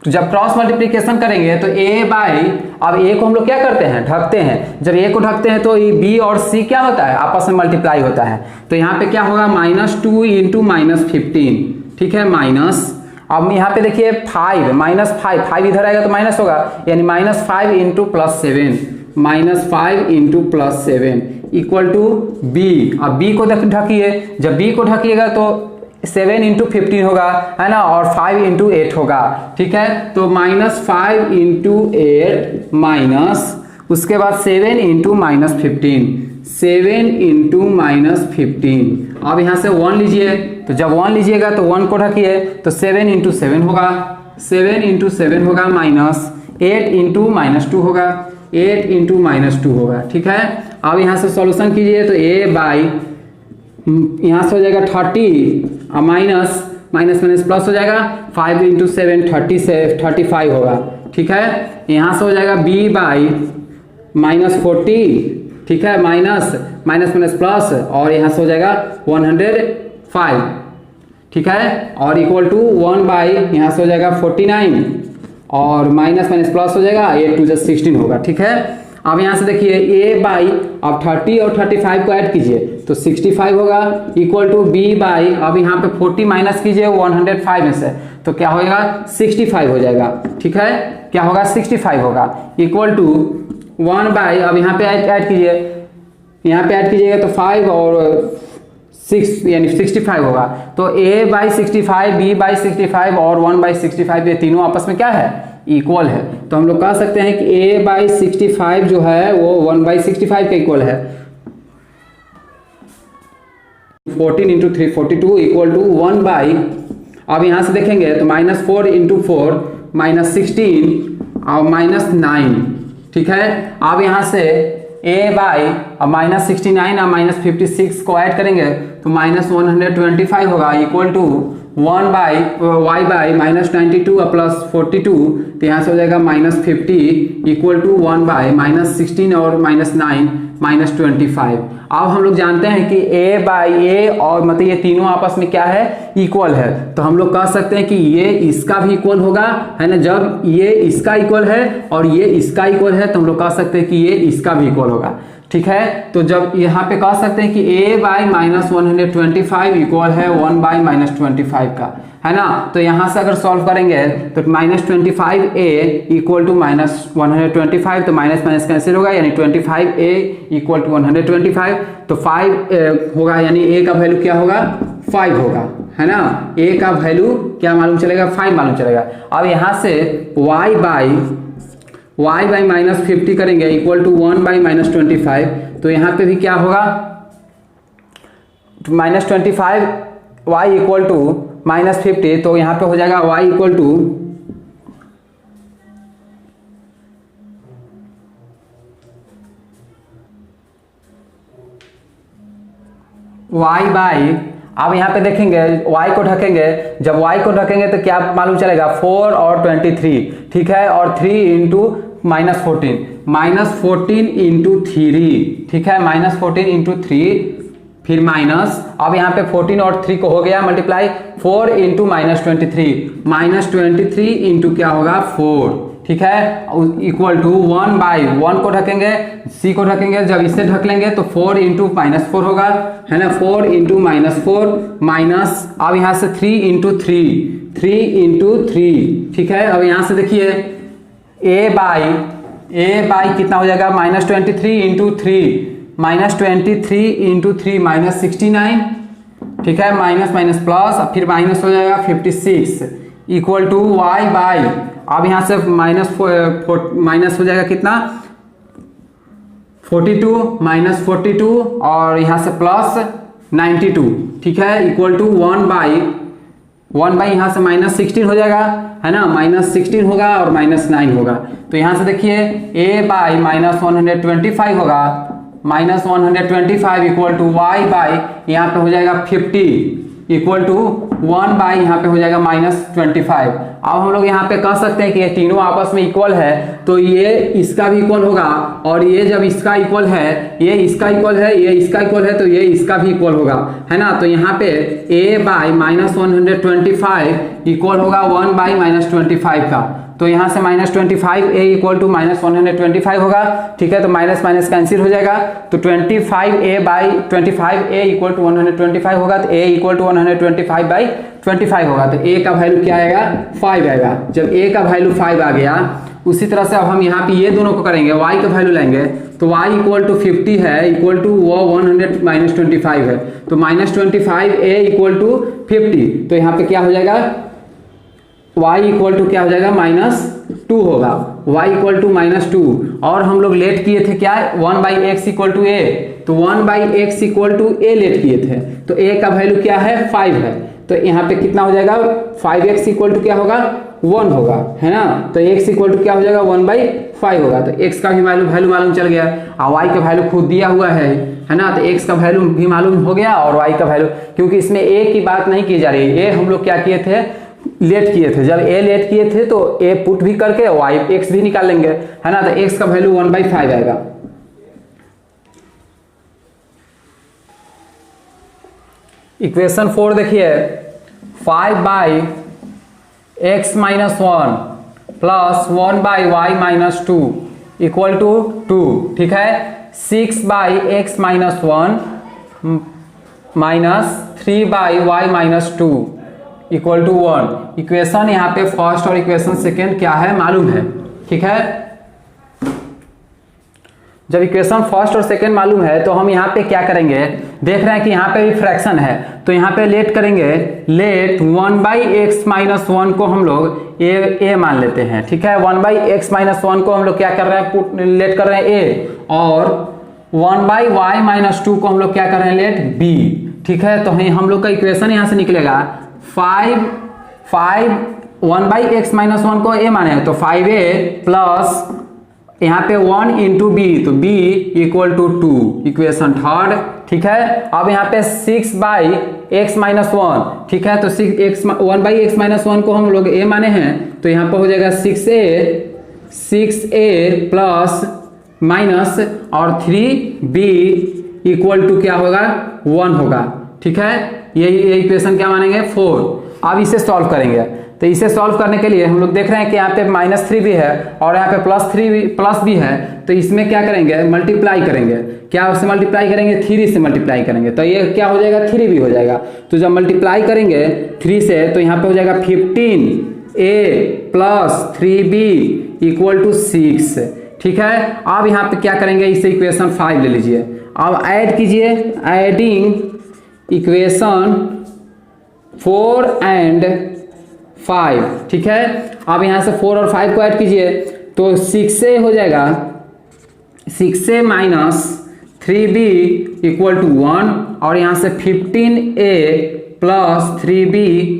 तो जब क्रॉस मल्टीप्लीकेशन करेंगे तो a बाई, अब a को हम लोग क्या करते हैं, ढकते हैं। जब a को ढकते हैं तो b और c क्या होता है, आपस में मल्टीप्लाई होता है। तो यहाँ पे क्या होगा, -2 इंटू -15, ठीक है, माइनस, अब यहाँ पे देखिए 5 -5 इधर आएगा तो माइनस होगा, यानी -5 इंटू +7, -5 इंटू +7 इक्वल टू b। अब b को ढकिए, जब b को ढकिएगा तो 7 इंटू 15 होगा, है ना, और 5 इंटू 8 होगा, ठीक है। तो -5 इंटू 8 माइनस, उसके बाद 7 इंटू -15, 7 इंटू -15। अब यहाँ से 1 लीजिए, तो जब 1 लीजिएगा तो 1 को ढकिए, तो 7 इंटू 7 होगा, 7 इंटू 7 होगा, माइनस 8 इंटू -2 होगा, 8 इंटू -2 होगा, ठीक है। अब यहाँ से सॉल्यूशन कीजिए तो a बाई, यहाँ से हो जाएगा 30, माइनस माइनस प्लस हो जाएगा, 5 इंटू 7 30 से 35 होगा, ठीक है। यहाँ से हो जाएगा b बाई -40, ठीक है, माइनस माइनस प्लस, और यहाँ से हो जाएगा 105, ठीक है, और इक्वल टू 1 बाई, यहाँ से हो जाएगा 49, और माइनस प्लस हो जाएगा, 8 टू 16 होगा, ठीक है। अब यहाँ से देखिए a बाई, अब 30 और 35 को ऐड कीजिए तो 65 होगा, इक्वल टू b बाई, अब यहाँ पे 40 माइनस कीजिए 105 में से, तो क्या होगा, 65 हो जाएगा, ठीक है, क्या होगा, 65 होगा, इक्वल टू 1 बाई, अब यहाँ पे ऐड कीजिए, यहाँ पे ऐड कीजिएगा तो 5 और 6 यानी 65 होगा। तो a बाई 65, b बाई 65 और 1 बाई 65 ये तीनों आपस में क्या है, इक्वल है। तो हम लोग कह सकते हैं कि a बाई 65 जो है वो 1 बाई 65 का इक्वल है। 14 इंटू 3 42 इक्वल टू 1 बाई, अब यहाँ से देखेंगे तो -4 इंटू 4 -16 और -9, ठीक है। अब यहाँ से a बाई, अब -69 और -56 को ऐड करेंगे तो -125 होगा, equal to 1 by y by -92 plus 42, तो यहाँ से हो जाएगा -50 इक्वल टू 1 बाई -16 और -9 -25। अब हम लोग जानते हैं कि a बाई a और मतलब ये तीनों आपस में क्या है, इक्वल है। तो हम लोग कह सकते हैं कि ये इसका भी इक्वल होगा, है ना। जब ये इसका इक्वल है और ये इसका इक्वल है तो हम लोग कह सकते हैं कि ये इसका भी इक्वल होगा, ठीक है। तो जब यहाँ पे कह सकते हैं कि a बाई -125 इक्वल है 1 बाई -25 का, है ना। तो यहाँ से अगर सॉल्व करेंगे तो -25a इक्वल टू -125, तो माइनस माइनस कैंसिल होगा, यानी 25a इक्वल टू 125, तो 5 होगा, यानी a का वैल्यू क्या होगा, 5 होगा, है ना। a का वैल्यू क्या मालूम चलेगा, 5 मालूम चलेगा। अब यहाँ से y बाई -50 करेंगे इक्वल टू 1 बाई -25, तो यहाँ पे भी क्या होगा, -25 y इक्वल टू -50, तो यहाँ पे हो जाएगा y equal to y by, अब यहाँ पे देखेंगे y को ढकेंगे, जब y को ढकेंगे तो क्या मालूम चलेगा, 4 और 23, ठीक है, और 3 इंटू -14 इंटू 3, ठीक है, -14 इंटू 3, फिर माइनस, अब यहाँ पे 14 और 3 को हो गया मल्टीप्लाई, 4 इंटू -23 इंटू क्या होगा, 4, ठीक है, इक्वल टू 1 बाई, 1 को ढकेंगे, c को ढकेंगे, जब इससे ढक लेंगे तो 4 इंटू -4 होगा, है ना, 4 इंटू -4 माइनस, अब यहाँ से 3 इंटू 3, ठीक है। अब यहाँ से देखिए a बाई कितना हो जाएगा, -23 इंटू 3, -23 इंटू 3 -69, ठीक है, माइनस प्लस, फिर माइनस हो जाएगा 56 इक्वल टू y बाई, अब यहाँ से माइनस हो जाएगा कितना, 42 और यहाँ से प्लस 92, ठीक है, इक्वल टू 1 बाई यहाँ से -16 हो जाएगा, है ना, -16 होगा और -9 होगा। तो यहाँ से देखिए a बाई -125 होगा, -125 इक्वल टू y बाई, यहाँ पे हो जाएगा 50 इक्वल टू 1 बाई यहाँ पे हो जाएगा -25। अब हम लोग यहाँ पे कह सकते हैं कि ये तीनों आपस में इक्वल है, तो ये इसका भी इक्वल होगा, और ये जब इसका इक्वल है, ये इसका इक्वल है, ये इसका इक्वल है, तो ये इसका भी इक्वल होगा, है ना। तो यहाँ पे a बाई -125 इक्वल होगा 1 बाई -25 का, तो यहाँ से -25 a इक्वल टू -125 होगा, ठीक है। तो माइनस माइनस कैंसिल हो जाएगा, तो 25a by 25a equal to 125 होगा, तो a इक्वल टू 125 बाई 25 होगा, तो a का वैल्यू क्या आएगा 5 आएगा। जब a का वैल्यू 5 आ गया, उसी तरह से अब हम यहाँ पे ये दोनों को करेंगे, y का वैल्यू लेंगे, तो y इक्वल टू 50 है, इक्वल टू वो 100 -25 है, तो -25a इक्वल टू 50, तो यहाँ पे क्या हो जाएगा y इक्वल टू क्या हो जाएगा -2 होगा, y इक्वल टू -2। और हम लोग लेट किए थे क्या 1 by X equal to A, तो 1 by X equal to A let किए थे, तो a का वैल्यू क्या है 5 है, तो यहाँ पे कितना हो जाएगा 5x इक्वल टू क्या होगा 1 होगा, है ना। तो x इक्वल टू क्या हो जाएगा 1 बाई 5 होगा, तो x का भी वैल्यू मालूम चल गया, और y का वैल्यू खुद दिया हुआ है ना, तो x का वैल्यू भी मालूम हो गया और y का वैल्यू, क्योंकि इसमें a की बात नहीं की जा रही है, a हम लोग क्या किए थे लेट किए थे, जब a लेट किए थे तो a पुट भी करके y x भी निकाल लेंगे, है ना। तो x का वैल्यू 1 बाई 5 आएगा। इक्वेशन 4 देखिए, 5 by x minus 1 plus 1 by y minus 2 equal to 2, ठीक है। 6 by x minus 1 minus 3 by y minus 2 equal to 1। Equation यहाँ पे फर्स्ट और इक्वेशन सेकेंड क्या है मालूम है, ठीक है। जब इक्वेशन फर्स्ट और सेकेंड मालूम है तो हम यहाँ पे क्या करेंगे, देख रहे हैं कि यहाँ पे भी फ्रैक्शन है, तो यहाँ पे लेट करेंगे, लेट 1 बाई एक्स माइनस 1 को हम लोग ए मान लेते हैं, ठीक है। 1 बाई एक्स माइनस 1 को हम लोग क्या कर रहे हैं लेट कर रहे हैं ए, और 1 बाई वाई माइनस 2 को हम लोग क्या कर रहे हैं लेट बी, ठीक है। तो हम लोग का इक्वेशन यहाँ से निकलेगा 1 बाई एक्स माइनस 1 को ए माने तो 5a प्लस यहाँ पे 1 इंटू बी, तो b equal to 2, equation third, ठीक है। अब यहाँ पे 6 बाई एक्स माइनस 1, ठीक है, तो 1 बाई एक्स माइनस 1 को हम लोग a माने हैं, तो यहाँ पे हो जाएगा 6a प्लस माइनस और 3b इक्वल टू क्या होगा 1 होगा, ठीक है। ये इक्वेशन क्या मानेंगे 4। अब इसे सॉल्व करेंगे, तो इसे सॉल्व करने के लिए हम लोग देख रहे हैं कि यहाँ पे -3 भी है और यहाँ पे प्लस भी है, तो इसमें क्या करेंगे मल्टीप्लाई करेंगे, क्या उससे मल्टीप्लाई करेंगे 3 से मल्टीप्लाई करेंगे, तो ये क्या हो जाएगा 3 भी हो जाएगा। तो जब मल्टीप्लाई करेंगे 3 से तो यहाँ पे हो जाएगा 15a plus 3b equal to 6, ठीक है। अब यहाँ पे क्या करेंगे, इसे इक्वेशन 5 ले लीजिए, अब ऐड कीजिए, एडिंग इक्वेशन 4 एंड 5, ठीक है। अब यहाँ से 4 और 5 को ऐड कीजिए, तो 6a हो जाएगा, 6a minus 3b equal to 1, और यहाँ से 15a plus 3b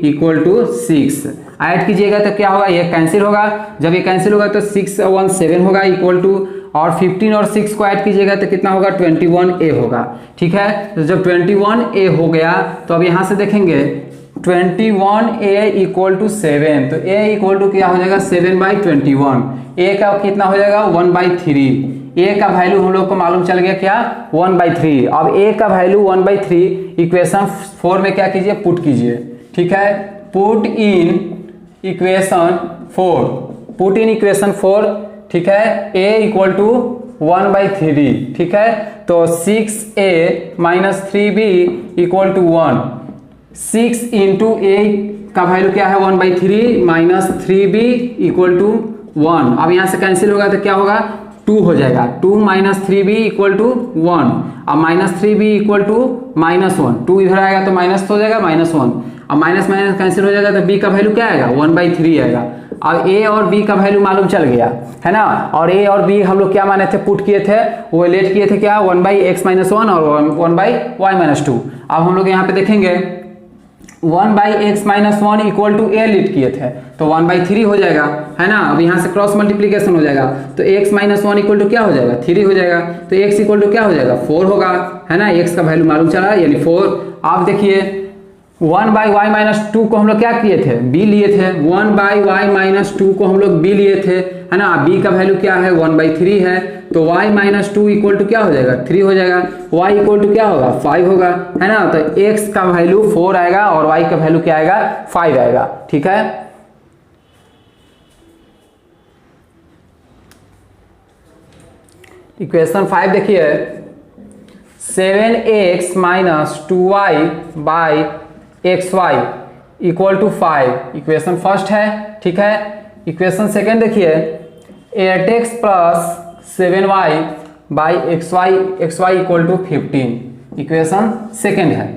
equal to 6 add कीजिएगा तो क्या होगा, ये कैंसिल होगा, जब ये कैंसिल होगा तो 6 1 7 होगा इक्वल टू, और 15 और 6 को ऐड कीजिएगा तो कितना होगा 21a होगा, ठीक है। तो जब 21a हो गया तो अब यहाँ से देखेंगे 21a इक्वल टू 7, तो a इक्वल टू क्या हो जाएगा 7 बाई 21, a का कितना हो जाएगा 1/3, a का वैल्यू हम लोग को मालूम चल गया क्या 1/3। अब a का वैल्यू 1/3 इक्वेशन 4 में क्या कीजिए पुट कीजिए, ठीक है। पुट इन इक्वेशन 4, ठीक है, a इक्वल टू 1/3, ठीक है। तो 6a minus 3b equal to 1, 6 into a का वैल्यू क्या है 1/3 माइनस 3b इक्वल टू 1। अब यहाँ से कैंसिल होगा तो क्या होगा 2 हो जाएगा, 2 माइनस 3b इक्वल टू 1, अब माइनस 3b इक्वल टू -1, 2 इधर आएगा तो माइनस हो जाएगा -1, अब माइनस माइनस कैंसिल हो जाएगा तो b का वैल्यू क्या आएगा 1/3 आएगा। अब a और b का वैल्यू मालूम चल गया है ना, और a और b हम लोग क्या माने थे पुट किए थे, वो लेट किए थे क्या 1 बाई एक्स माइनस 1 और 1 बाई वाई माइनस 2। अब हम लोग यहाँ पे देखेंगे 1 by X minus 1 equal to a let किए थे तो 1/3 हो जाएगा, है ना। अब यहाँ से क्रॉस मल्टीप्लीकेशन हो जाएगा तो x माइनस 1 इक्वल टू क्या हो जाएगा 3 हो जाएगा, तो x इक्वल टू क्या हो जाएगा 4 होगा, है ना। x का वैल्यू मालूम चला यानी 4। आप देखिए 1 बाई वाई माइनस 2 को हम लोग क्या किए थे, b लिए थे। 1 बाई वाई माइनस 2 को हम लोग b लिए थे, है ना। b का वैल्यू क्या है, 1/3 है, तो y माइनस 2 इक्वल टू क्या हो जाएगा, 3 हो जाएगा। y इक्वल टू क्या होगा, 5 होगा, है ना। तो x का वैल्यू 4 आएगा और y का वैल्यू क्या आएगा, 5 आएगा, ठीक है। इक्वेशन 5 देखिए, 7x minus 2y by xy equal to 5, equation first है, ठीक है। इक्वेशन सेकेंड देखिए, 8x plus 7y by xy equal to 15, equation second है।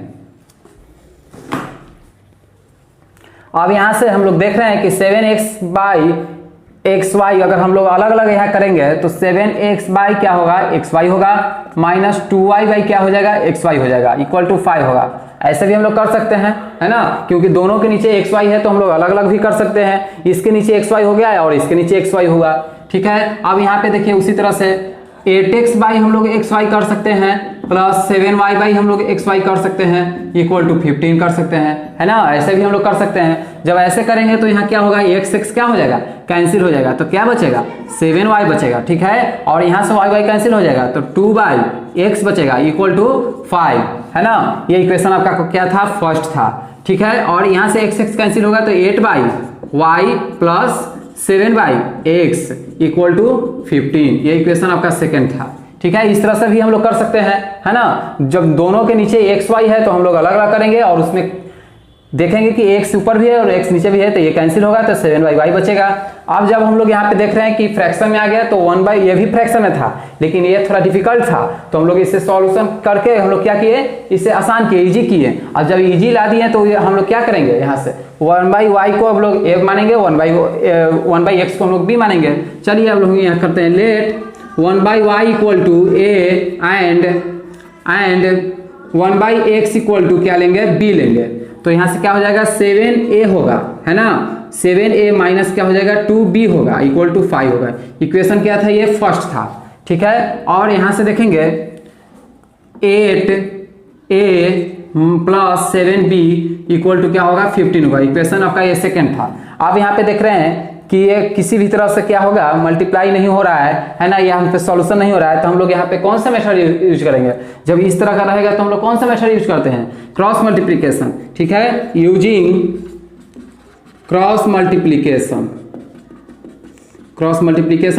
अब यहां से हम लोग देख रहे हैं कि 7x बाई xy अगर हम लोग अलग अलग यहाँ करेंगे तो 7x बाई क्या होगा, xy होगा, माइनस 2y बाई क्या हो जाएगा, xy हो जाएगा, इक्वल टू 5 होगा। ऐसे भी हम लोग कर सकते हैं, है ना, क्योंकि दोनों के नीचे xy है तो हम लोग अलग अलग भी कर सकते हैं। इसके नीचे xy हो गया और इसके नीचे xy होगा, ठीक है। अब यहाँ पे देखिए उसी तरह से 8x बाई हम लोग xy कर सकते हैं, प्लस 7y बाई हम लोग xy कर सकते हैं, इक्वल टू 15 कर सकते हैं, है ना। ऐसे भी हम लोग कर सकते हैं। जब ऐसे करेंगे तो यहाँ क्या होगा, x क्या हो जाएगा, कैंसिल हो जाएगा, तो क्या बचेगा, 7y बचेगा, ठीक है। और यहाँ से y कैंसिल हो जाएगा तो 2/x बचेगा, इक्वल टू 5, है ना। ये इक्वेशन आपका क्या था, फर्स्ट था, ठीक है। और यहाँ से x कैंसिल होगा तो 8/y plus 7/x equal to 15, ये इक्वेशन आपका सेकंड था, ठीक है। इस तरह से भी हम लोग कर सकते हैं, है ना। जब दोनों के नीचे xy है तो हम लोग अलग अलग करेंगे और उसमें देखेंगे कि x ऊपर भी है और x नीचे भी है, तो ये कैंसिल होगा तो 7y बचेगा। अब जब हम लोग यहाँ पे देख रहे हैं कि फ्रैक्शन में आ गया तो 1 बाई, ये भी फ्रैक्शन में था लेकिन ये थोड़ा डिफिकल्ट था, तो हम लोग इसे सॉल्यूशन करके हम लोग क्या किए, इसे आसान किए, इजी किए। अब जब इजी ला दिए तो हम लोग क्या करेंगे, यहाँ से 1 बाई वाई को हम लोग a मानेंगे, 1 बाई x को हम लोग b मानेंगे। चलिए अब लोग यहाँ करते हैं, let 1 by Y equal to a and 1 by x equal to क्या लेंगे, b लेंगे। तो यहाँ से क्या हो जाएगा, 7a होगा, है ना। 7a माइनस क्या हो जाएगा, 2b होगा, इक्वल टू 5 होगा। इक्वेशन क्या था, ये फर्स्ट था, ठीक है। और यहाँ से देखेंगे 8a plus 7b equal to क्या होगा, 15 होगा। इक्वेशन आपका ये सेकंड था। अब यहाँ पे देख रहे हैं कि ये किसी भी तरह से क्या होगा, मल्टीप्लाई नहीं हो रहा है ना, यहाँ पे सॉल्यूशन नहीं हो रहा है, तो हम लोग यहाँ पे कौन सा मेथड यूज करेंगे। जब इस तरह का रहेगा तो हम लोग कौन सा मेथड यूज करते हैं, क्रॉस मल्टीप्लीकेशन, ठीक है। यूजिंग क्रॉस मल्टीप्लीकेशन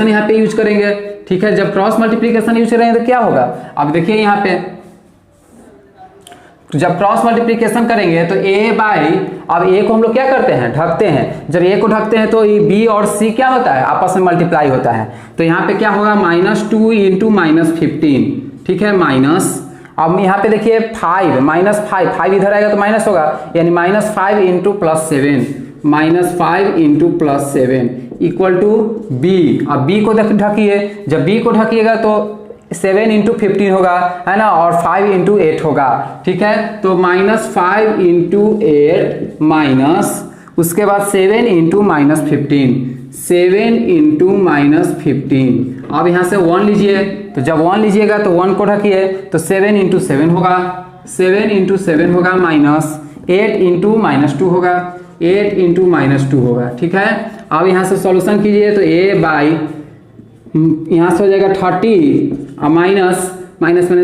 यहाँ पे यूज करेंगे, ठीक है। जब क्रॉस मल्टीप्लीकेशन यूज करेंगे तो क्या होगा, अब देखिए यहाँ पे जब क्रॉस मल्टीप्लिकेशन करेंगे तो a बाई, अब a को हम लोग क्या करते हैं, ढकते हैं। जब a को ढकते हैं तो b और c क्या होता है, आपस में मल्टीप्लाई होता है। तो यहाँ पे क्या होगा, -2 इंटू -15, ठीक है, माइनस। अब यहाँ पे देखिए 5 -5 इधर आएगा तो माइनस होगा, यानी -5 इंटू +7, -5 इंटू +7 इक्वल टू b। अब b को ढकिए, जब b को ढकिएगा तो 7 इंटू 15 होगा, है ना, और 5 इंटू 8 होगा, ठीक है। तो -5 इंटू 8 माइनस, उसके बाद 7 इंटू -15, 7 इंटू -15। अब यहाँ से 1 लीजिए, तो जब 1 लीजिएगा तो 1 को ढकिए तो 7 इंटू 7 होगा, 7 इंटू 7 होगा, माइनस 8 इंटू -2 होगा, 8 इंटू -2 होगा, ठीक है। अब यहाँ से सॉल्यूशन कीजिए तो a बाई, यहाँ से हो जाएगा 30 और माइनस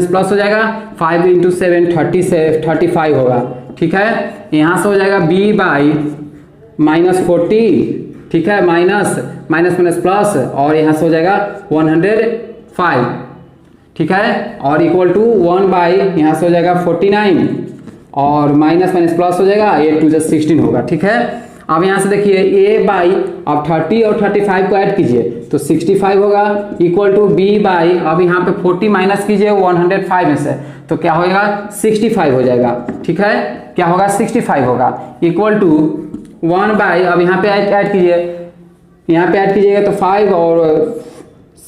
प्लस हो जाएगा, 5 इंटू 7 30 से 35 होगा, ठीक है। यहाँ से हो जाएगा b बाई -40, ठीक है, माइनस प्लस, और यहाँ से हो जाएगा 105, ठीक है, और इक्वल टू 1 बाई, यहाँ से हो जाएगा 49 और माइनस प्लस हो जाएगा, 8 टू 16 होगा, ठीक है। अब यहाँ से देखिए a बाई, अब 30 और 35 को ऐड कीजिए तो 65 होगा, इक्वल टू b बाई, अब यहाँ पे 40 माइनस कीजिए 105 में से तो क्या होगा, 65 हो जाएगा, ठीक है। क्या होगा, 65 होगा, इक्वल टू 1 बाई, अब यहाँ पे ऐड कीजिए, यहाँ पे ऐड कीजिएगा तो 5 और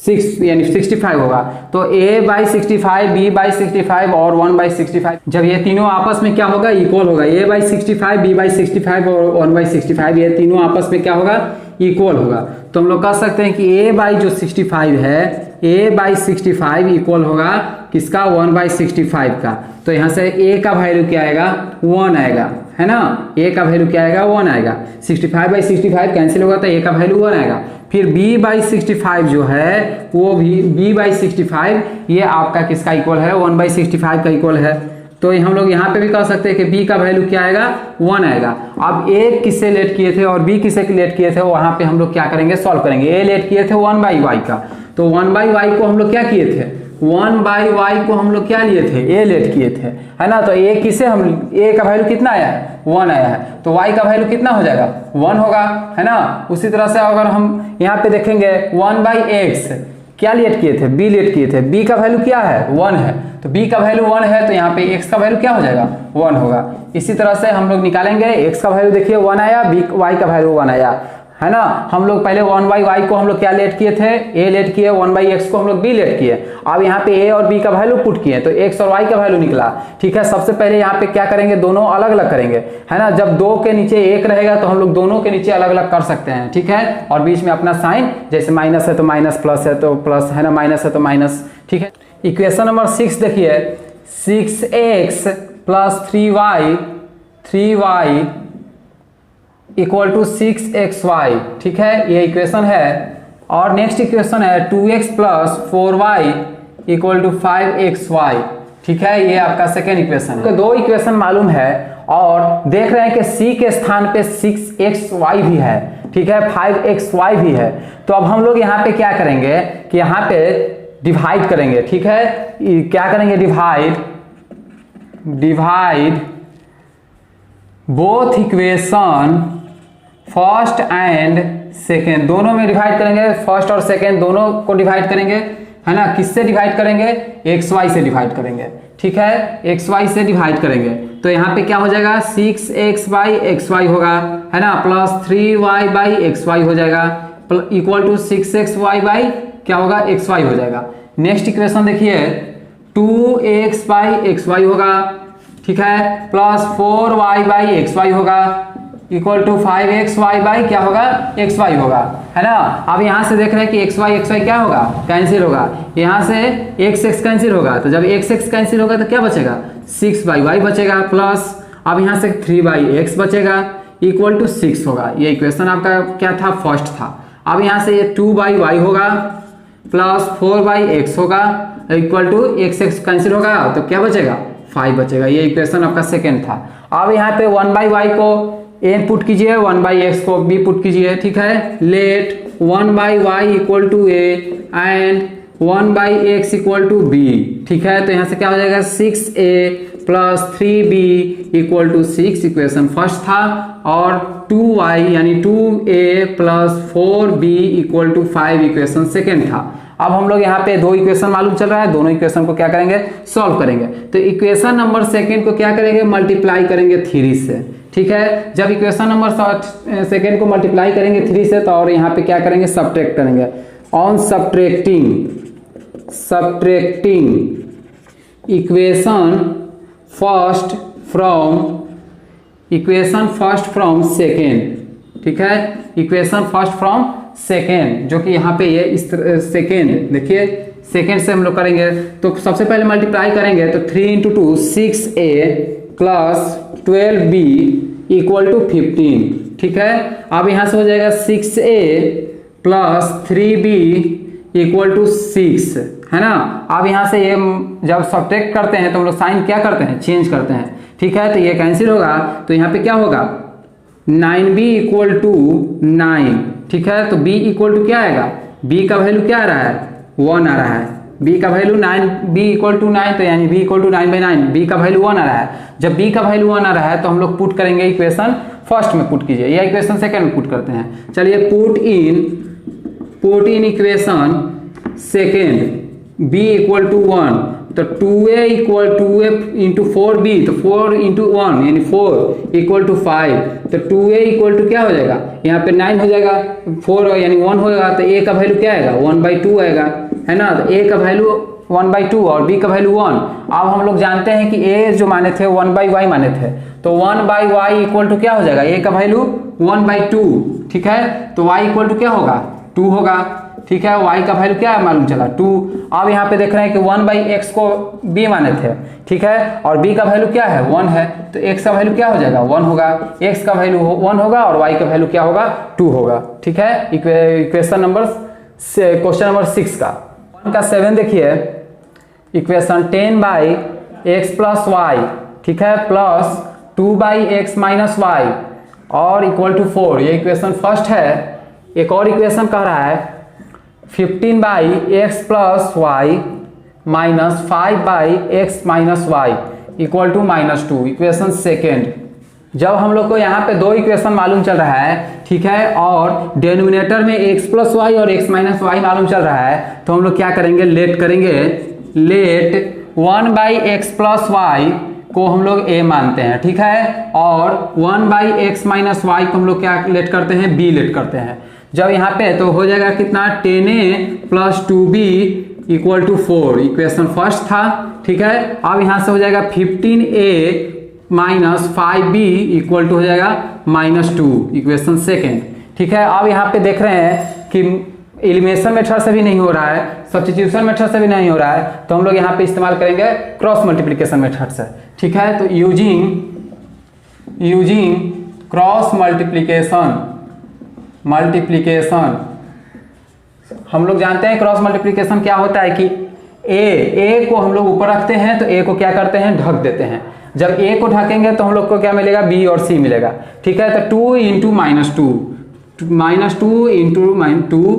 6 यानी 65 होगा। तो a बाई 65, b बाई 65 और 1 बाई 65, जब ये तीनों आपस में क्या होगा, इक्वल होगा। a बाई 65, b बाई 65 और 1 बाई 65, ये तीनों आपस में क्या होगा, इक्वल होगा। तो हम लोग कह सकते हैं कि a बाई जो 65 है, a बाई 65 इक्वल होगा किसका 1/65 का। तो यहाँ से a का वैल्यू क्या आएगा 1 आएगा, है ना, a का वैल्यू क्या आएगा 1 आएगा। 65/65 कैंसिल होगा तो a का वैल्यू 1 आएगा। फिर b/65 जो है वो भी b/65 ये आपका किसका इक्वल है 1/65 का इक्वल है। तो हम लोग यहाँ पे भी कह सकते हैं कि b का वैल्यू क्या आएगा 1 आएगा। अब a किससे लेट किए थे और b किससे लेट किए थे वहां पे हम लोग क्या करेंगे सॉल्व करेंगे। a लेट किए थे 1/y का, तो 1/y को हम लोग क्या किए थे 1/y को हम लोग क्या लिए थे a लेट किए थे, है ना। तो a किसे हम a का वैल्यू कितना आया है 1 आया है, तो y का वैल्यू कितना हो जाएगा 1 होगा, है ना। उसी तरह से अगर हम यहाँ पे देखेंगे 1/x क्या लेट किए थे b लेट किए थे, b का वैल्यू क्या है 1 है, तो b का वैल्यू 1 है तो यहाँ पे x का वैल्यू क्या हो जाएगा 1 होगा। इसी तरह से हम लोग निकालेंगे x का वैल्यू देखिए 1 आया, y का वैल्यू 1 आया, है ना। हम लोग पहले 1/y को हम लोग क्या लेट किए थे a लेट किए, 1/x को हम लोग b लेट किए। अब यहाँ पे a और b का वैल्यू पुट किए तो x और y का वैल्यू निकला, ठीक है। सबसे पहले यहाँ पे क्या करेंगे दोनों अलग अलग करेंगे, है ना। जब 2 के नीचे 1 रहेगा तो हम लोग दोनों के नीचे अलग अलग कर सकते हैं, ठीक है। और बीच में अपना साइन, जैसे माइनस है तो माइनस, प्लस है तो प्लस, है ना, माइनस है तो माइनस, ठीक है। इक्वेशन नंबर 6 देखिए 6x + 3y equal to 6xy, ठीक है, ये इक्वेशन है। और नेक्स्ट इक्वेशन है 2x + 4y equal to 5xy, ठीक है, ये आपका सेकेंड इक्वेशन है। 2 इक्वेशन मालूम है और देख रहे हैं कि c के स्थान पे 6xy भी है, ठीक है, 5xy भी है। तो अब हम लोग यहाँ पे क्या करेंगे कि यहाँ पे डिवाइड करेंगे, ठीक है। क्या करेंगे divide both equation first and second, दोनों में डिवाइड करेंगे, फर्स्ट और सेकेंड दोनों को डिवाइड करेंगे, है ना। किससे डिवाइड करेंगे xy से डिवाइड करेंगे, ठीक है, xy से डिवाइड करेंगे। तो यहाँ पे क्या हो जाएगा 6x/xy होगा, है ना, प्लस 3y/xy हो जाएगा इक्वल टू 6xy/ क्या होगा xy हो जाएगा। नेक्स्ट इक्वेशन देखिए 2x/xy होगा, ठीक है, प्लस 4y/xy होगा इक्वल टू 5xy/ क्या होगा xy होगा, है ना। अब यहाँ से देख रहे हैं कि xy क्या होगा कैंसिल होगा, यहाँ से x कैंसिल होगा, तो जब x कैंसिल होगा तो क्या बचेगा 6/y बचेगा, प्लस अब यहाँ से 3/x बचेगा इक्वल टू 6 होगा। ये इक्वेशन आपका क्या था फर्स्ट था। अब यहाँ से ये 2/y होगा प्लस 4/x होगा इक्वल टू x कैंसिल होगा तो क्या बचेगा 5 बचेगा। ये इक्वेशन आपका सेकेंड था। अब यहाँ पे 1/y को a पुट कीजिए, 1/x को b पुट कीजिए, ठीक है। Let 1/y equal to a and 1/x equal to b, ठीक है। तो यहाँ से क्या हो जाएगा 6a plus 3b equal to 6 equation first था, और 2y यानी 2a plus 4b equal to 5 equation second था। अब हम लोग यहाँ पे 2 इक्वेशन मालूम चल रहा है, दोनों इक्वेशन को क्या करेंगे सॉल्व करेंगे। तो इक्वेशन नंबर सेकेंड को क्या करेंगे मल्टीप्लाई करेंगे 3 से, ठीक है। जब इक्वेशन नंबर सेकेंड को मल्टीप्लाई करेंगे 3 से तो और यहाँ पे क्या करेंगे सब्ट्रैक्ट करेंगे। On subtracting equation first from second, ठीक है, इक्वेशन फर्स्ट फ्रॉम सेकेंड, जो कि यहाँ पे ये इस सेकेंड देखिए सेकेंड से हम लोग करेंगे। तो सबसे पहले मल्टीप्लाई करेंगे तो 3 × 2 6a plus 12b equal to 15, ठीक है। अब यहाँ से हो जाएगा 6a plus 3b equal to 6, है ना। अब यहाँ से ये जब सब्ट्रैक्ट करते हैं तो हम लोग साइन क्या करते हैं चेंज करते हैं, ठीक है। तो ये कैंसिल होगा तो यहाँ पे क्या होगा 9b इक्वल टू 9, ठीक है। तो b इक्वल टू क्या आएगा b का वैल्यू क्या आ रहा है 1 आ रहा है, b का वैल्यू 9, b इक्वल टू 9 तो यानी b इक्वल टू 9/9, b का वैल्यू 1 आ रहा है। जब b का वैल्यू 1 आ रहा है तो हम लोग पुट करेंगे इक्वेशन फर्स्ट में पुट कीजिए या इक्वेशन सेकंड में पुट करते हैं। चलिए put in equation second b equal to 1, तो 2a equal 2a into 4b, तो 4 इंटू 1 यानी 4 इक्वल टू 5, तो 2a इक्वल टू क्या हो जाएगा यहाँ पे 9 हो जाएगा, 4 यानी 1 होगा तो a का वैल्यू क्या आएगा 1/2 आएगा, है ना। तो a का वैल्यू 1/2 और b का वैल्यू 1। अब हम लोग जानते हैं कि a जो माने थे 1/y माने थे, तो 1/y इक्वल टू क्या हो जाएगा a का वैल्यू 1/2, ठीक है। तो y इक्वल टू क्या होगा 2 होगा। ठीक है, y का वैल्यू क्या है मालूम चला 2। अब यहाँ पे देख रहे हैं कि 1/x को b माने थे, ठीक है, और b का वैल्यू क्या है 1 है, तो x का वैल्यू क्या हो जाएगा 1 होगा, x का वैल्यू 1 होगा और y का वैल्यू क्या होगा 2 होगा, ठीक है। क्वेश्चन नंबर 6 का 1 का 7 देखिए, इक्वेशन 10/x + y, ठीक है, प्लस 2/x - y और इक्वल टू 4, ये इक्वेशन फर्स्ट है। एक और इक्वेशन कह रहा है 15/x + y - 5/x - y equal to -2, equation second. जब हम लोग को यहाँ पे दो इक्वेशन मालूम चल रहा है, ठीक है, और डिनोमिनेटर में x + y और x - y मालूम चल रहा है, तो हम लोग क्या करेंगे, लेट करेंगे, लेट 1/x + y को हम लोग a मानते हैं, ठीक है, और 1/x - y को हम लोग क्या लेट करते हैं, b लेट करते हैं। जब यहाँ पे तो हो जाएगा कितना 10a + 2b = 4, इक्वेशन फर्स्ट था, ठीक है। अब यहाँ से हो जाएगा 15a - 5b = हो जाएगा -2, इक्वेशन सेकेंड, ठीक है। अब यहाँ पे देख रहे हैं कि एलिमिनेशन मेथड से भी नहीं हो रहा है, सब्स्टिट्यूशन मेथड से भी नहीं हो रहा है, तो हम लोग यहाँ पे इस्तेमाल करेंगे क्रॉस मल्टीप्लिकेशन मेथड से, ठीक है। तो यूजिंग क्रॉस मल्टीप्लिकेशन हम लोग जानते हैं क्रॉस मल्टीप्लिकेशन क्या होता है कि a को हम लोग ऊपर रखते हैं तो a को क्या करते हैं, ढक देते हैं। जब a को ढकेंगे तो हम लोग को क्या मिलेगा, b और c मिलेगा, ठीक है। तो 2 × -2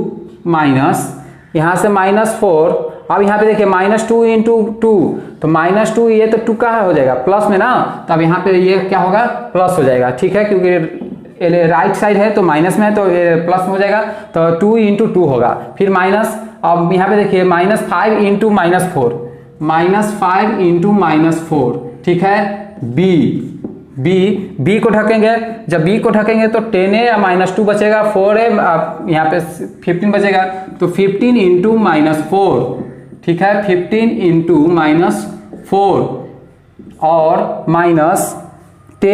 माइनस यहाँ से -4। अब यहाँ पे देखिए -2 × 2, तो -2 ये तो 2 का हो जाएगा प्लस में ना, तो अब यहाँ पे ये क्या होगा, प्लस हो जाएगा, ठीक है, क्योंकि राइट साइड है तो माइनस में है तो ये प्लस में हो जाएगा, तो 2 × 2 होगा, फिर माइनस। अब यहाँ पे देखिए -5 × -4, ठीक है। b को ढकेंगे, जब b को ढकेंगे तो 10a या -2 बचेगा, 4a यहाँ पे 15 बचेगा, तो 15 × -4, ठीक है, 15 × -4 और -10 ×